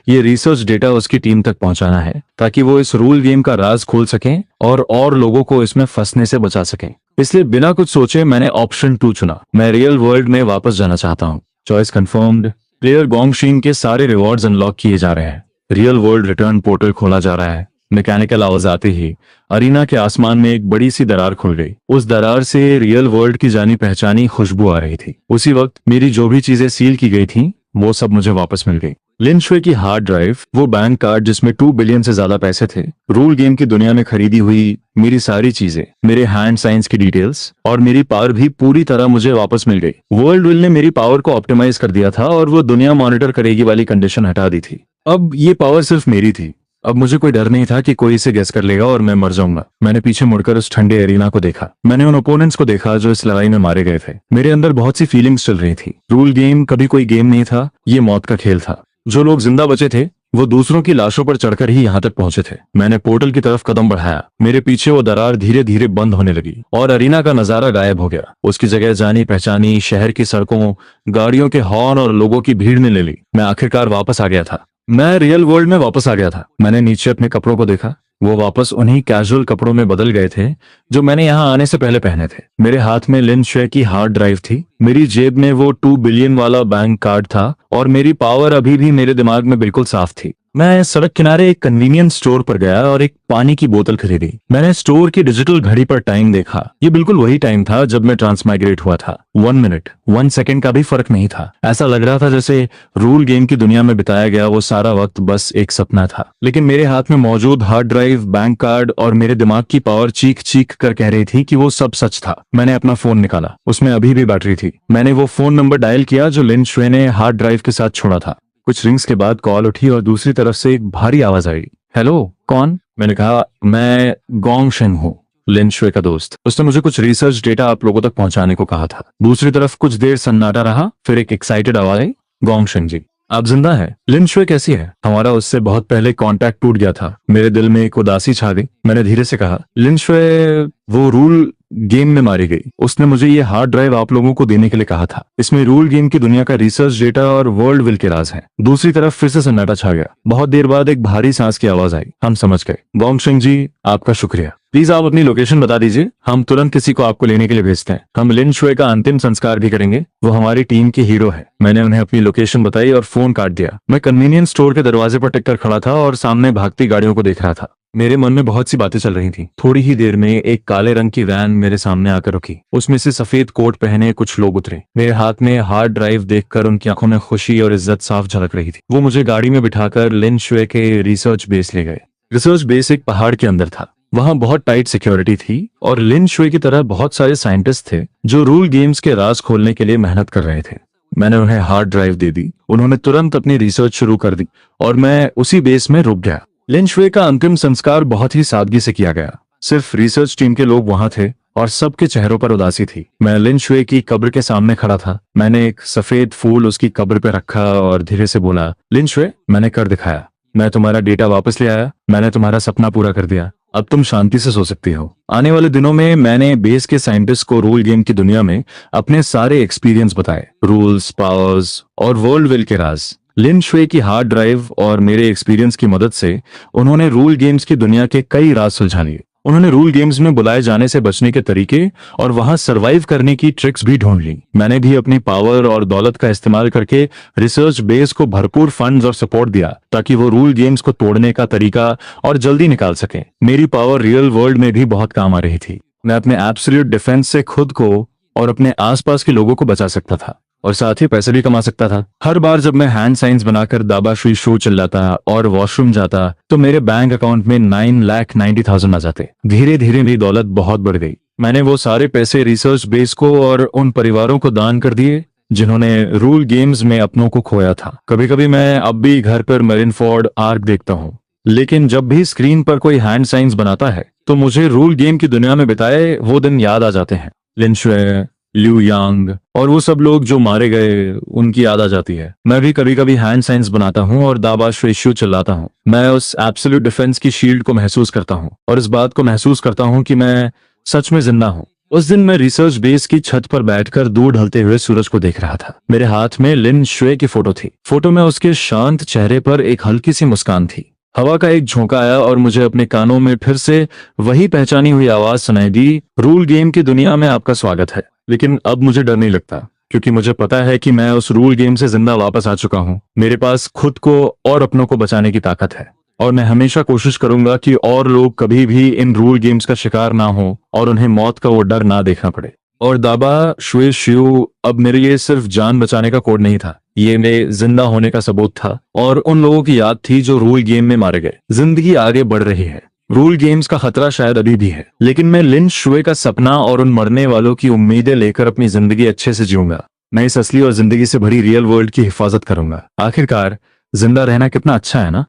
ये रिसर्च डेटा उसकी टीम तक पहुंचाना है ताकि वो इस रूल गेम का राज खोल सकें और लोगों को इसमें फंसने से बचा सकें। इसलिए बिना कुछ सोचे मैंने ऑप्शन 2 चुना। मैं रियल वर्ल्ड में वापस जाना चाहता हूँ। Choice confirmed. प्लेयर गोंगशिंग के सारे रिवॉर्ड्स अनलॉक किए जा रहे हैं। रियल वर्ल्ड रिटर्न पोर्टल खोला जा रहा है। मैकेनिकल आवाज आते ही अरीना के आसमान में एक बड़ी सी दरार खुल गई। उस दरार से रियल वर्ल्ड की जानी पहचानी खुशबू आ रही थी। उसी वक्त मेरी जो भी चीजें सील की गई थी वो सब मुझे वापस मिल गई। लिन शुए की हार्ड ड्राइव, वो बैंक कार्ड जिसमें 2 बिलियन से ज्यादा पैसे थे, रूल गेम की दुनिया में खरीदी हुई मेरी सारी चीजें, मेरे हैंड साइंस की डिटेल्स और मेरी पावर भी पूरी तरह मुझे वापस मिल गई। वर्ल्ड विल ने मेरी पावर को ऑप्टिमाइज कर दिया था और वो दुनिया मॉनिटर करेगी वाली कंडीशन हटा दी थी। अब ये पावर सिर्फ मेरी थी। अब मुझे कोई डर नहीं था कि कोई इसे गेस कर लेगा और मैं मर जाऊंगा। मैंने पीछे मुड़कर उस ठंडे एरिना को देखा। मैंने उन ओपोनेंट्स को देखा जो इस लड़ाई में मारे गए थे। मेरे अंदर बहुत सी फीलिंग्स चल रही थी। रूल गेम कभी कोई गेम नहीं था, ये मौत का खेल था। जो लोग जिंदा बचे थे वो दूसरों की लाशों पर चढ़कर ही यहाँ तक पहुंचे थे। मैंने पोर्टल की तरफ कदम बढ़ाया। मेरे पीछे वो दरार धीरे धीरे बंद होने लगी और अरीना का नजारा गायब हो गया। उसकी जगह जानी पहचानी शहर की सड़कों, गाड़ियों के हॉर्न और लोगों की भीड़ ने ले ली। मैं आखिरकार वापस आ गया था। मैं रियल वर्ल्ड में वापस आ गया था। मैंने नीचे अपने कपड़ों को देखा। वो वापस उन्हीं कैजुअल कपड़ों में बदल गए थे जो मैंने यहाँ आने से पहले पहने थे। मेरे हाथ में लिन शुए की हार्ड ड्राइव थी। मेरी जेब में वो 2 बिलियन वाला बैंक कार्ड था और मेरी पावर अभी भी मेरे दिमाग में बिल्कुल साफ थी। मैं सड़क किनारे एक कन्वीनियंस स्टोर पर गया और एक पानी की बोतल खरीदी। मैंने स्टोर की डिजिटल घड़ी पर टाइम देखा। ये बिल्कुल वही टाइम था जब मैं ट्रांसमाइग्रेट हुआ था। 1 मिनट 1 सेकंड का भी फर्क नहीं था। ऐसा लग रहा था जैसे रूल गेम की दुनिया में बिताया गया वो सारा वक्त बस एक सपना था। लेकिन मेरे हाथ में मौजूद हार्ड ड्राइव, बैंक कार्ड और मेरे दिमाग की पावर चीख चीख कर कह रही थी कि वो सब सच था। मैंने अपना फोन निकाला। उसमें अभी भी बैटरी थी। मैंने वो फोन नंबर डायल किया जो लिन शुए ने हार्ड ड्राइव के साथ छोड़ा था। कुछ रिंग्स के बाद कॉल उठी और दूसरी तरफ से एक भारी आवाज आई। हेलो, कौन? मैंने कहा, मैं गोंगशिंग हूँ, लिन शुए का दोस्त। उसने मुझे कुछ रिसर्च डेटा आप लोगों तक पहुंचाने को कहा था। दूसरी तरफ कुछ देर सन्नाटा रहा, फिर एक एक्साइटेड आवाज आई, गोंगशिंग जी, आप जिंदा है? लिन शुए कैसी है? हमारा उससे बहुत पहले कांटेक्ट टूट गया था। मेरे दिल में एक उदासी छा गई। मैंने धीरे से कहा, लिन शुए वो रूल गेम में मारी गई। उसने मुझे ये हार्ड ड्राइव आप लोगों को देने के लिए कहा था। इसमें रूल गेम की दुनिया का रिसर्च डेटा और वर्ल्ड विल के राज हैं। दूसरी तरफ फिर से सन्नाटा छा गया। बहुत देर बाद एक भारी सांस की आवाज आई। हम समझ गए। गोंगशिंग जी, आपका शुक्रिया। प्लीज आप अपनी लोकेशन बता दीजिए, हम तुरंत किसी को आपको लेने के लिए भेजते हैं। हम लिन शुए का अंतिम संस्कार भी करेंगे। वो हमारी टीम के हीरो है। मैंने उन्हें अपनी लोकेशन बताई और फोन काट दिया। मैं कन्वीनियंस स्टोर के दरवाजे पर टिककर खड़ा था और सामने भागती गाड़ियों को देख रहा था। मेरे मन में बहुत सी बातें चल रही थी। थोड़ी ही देर में एक काले रंग की वैन मेरे सामने आकर रुकी। उसमें से सफेद कोट पहने कुछ लोग उतरे। मेरे हाथ में हार्ड ड्राइव देखकर उनकी आंखों में खुशी और इज्जत साफ झलक रही थी। वो मुझे गाड़ी में बिठाकर लिन शुए के रिसर्च बेस ले गए। रिसर्च बेस एक पहाड़ के अंदर था। वहां बहुत टाइट सिक्योरिटी थी और लिन शुए की तरह बहुत सारे साइंटिस्ट थे जो रूल गेम्स के राज खोलने के लिए मेहनत कर रहे थे। मैंने उन्हें हार्ड ड्राइव दे दी। उन्होंने तुरंत अपनी रिसर्च शुरू कर दी और मैं उसी बेस में रुक गया। लिन शुए का अंतिम संस्कार बहुत ही सादगी से किया गया। सिर्फ रिसर्च टीम के लोग वहां थे और सबके चेहरों पर उदासी थी। मैं लिन शुए की कब्र के सामने खड़ा था। मैंने एक सफेद फूल उसकी कब्र पे रखा और धीरे से बोला, लिन शुए, मैंने कर दिखाया। मैं तुम्हारा डेटा वापस ले आया। मैंने तुम्हारा सपना पूरा कर दिया। अब तुम शांति से सो सकती हो। आने वाले दिनों में मैंने बेस के साइंटिस्ट को रूल गेम की दुनिया में अपने सारे एक्सपीरियंस बताए, रूल्स, पावर्स और वर्ल्ड विल के राज। लिन शुए की हार्ड ड्राइव और मेरे एक्सपीरियंस की मदद से उन्होंने रूल गेम्स की दुनिया के कई राज सुलझा लिए। उन्होंने रूल गेम्स में बुलाए जाने से बचने के तरीके और वहां सरवाइव करने की ट्रिक्स भी ढूंढ ली। मैंने भी अपनी पावर और दौलत का इस्तेमाल करके रिसर्च बेस को भरपूर फंड्स और सपोर्ट दिया ताकि वो रूल गेम्स को तोड़ने का तरीका और जल्दी निकाल सके। मेरी पावर रियल वर्ल्ड में भी बहुत काम आ रही थी। मैं अपने एब्सोल्यूट डिफेंस से खुद को और अपने आसपास के लोगों को बचा सकता था। और साथ ही पैसे भी कमा सकता था। हर बार जब मैं हैंड साइंस बनाकर दाबा शुई शो चिल्लाता और वॉशरूम जाता तो मेरे बैंक अकाउंट में 9,90,000 आ जाते। धीरे धीरे मेरी दौलत बहुत बढ़ गई। मैंने वो सारे पैसे रिसर्च बेस को और उन परिवारों को दान कर दिए जिन्होंने रूल गेम्स में अपनों को खोया था। कभी कभी मैं अब भी घर पर मैरिनफोर्ड आर्क देखता हूँ, लेकिन जब भी स्क्रीन पर कोई हैंड साइंस बनाता है तो मुझे रूल गेम की दुनिया में बिताए वो दिन याद आ जाते हैं। लिन शुए, ल्यू यांग और वो सब लोग जो मारे गए, उनकी याद आ जाती है। मैं भी कभी कभी हैंड साइंस बनाता हूँ और दाबा शुएशु चिल्लाता हूँ। मैं उस एब्सोल्यूट डिफेंस की शील्ड को महसूस करता हूँ और इस बात को महसूस करता हूँ कि मैं सच में जिंदा हूँ। उस दिन मैं रिसर्च बेस की छत पर बैठकर दूर ढलते हुए सूरज को देख रहा था। मेरे हाथ में लिन शुए की फोटो थी। फोटो में उसके शांत चेहरे पर एक हल्की सी मुस्कान थी। हवा का एक झोंका आया और मुझे अपने कानों में फिर से वही पहचानी हुई आवाज सुनाई दी, रूल गेम की दुनिया में आपका स्वागत है। लेकिन अब मुझे डर नहीं लगता, क्योंकि मुझे पता है कि मैं उस रूल गेम से जिंदा वापस आ चुका हूँ। मेरे पास खुद को और अपनों को बचाने की ताकत है और मैं हमेशा कोशिश करूंगा कि और लोग कभी भी इन रूल गेम्स का शिकार ना हो और उन्हें मौत का वो डर ना देखना पड़े। और दाबा शुए शियू अब मेरे लिए सिर्फ जान बचाने का कोड नहीं था, ये मेरे जिंदा होने का सबूत था और उन लोगों की याद थी जो रूल गेम में मारे गए। जिंदगी आगे बढ़ रही है। रूल गेम्स का खतरा शायद अभी भी है, लेकिन मैं लिन शुए का सपना और उन मरने वालों की उम्मीदें लेकर अपनी जिंदगी अच्छे से जीऊंगा। मैं इस असली और जिंदगी से भरी रियल वर्ल्ड की हिफाजत करूंगा। आखिरकार जिंदा रहना कितना अच्छा है ना।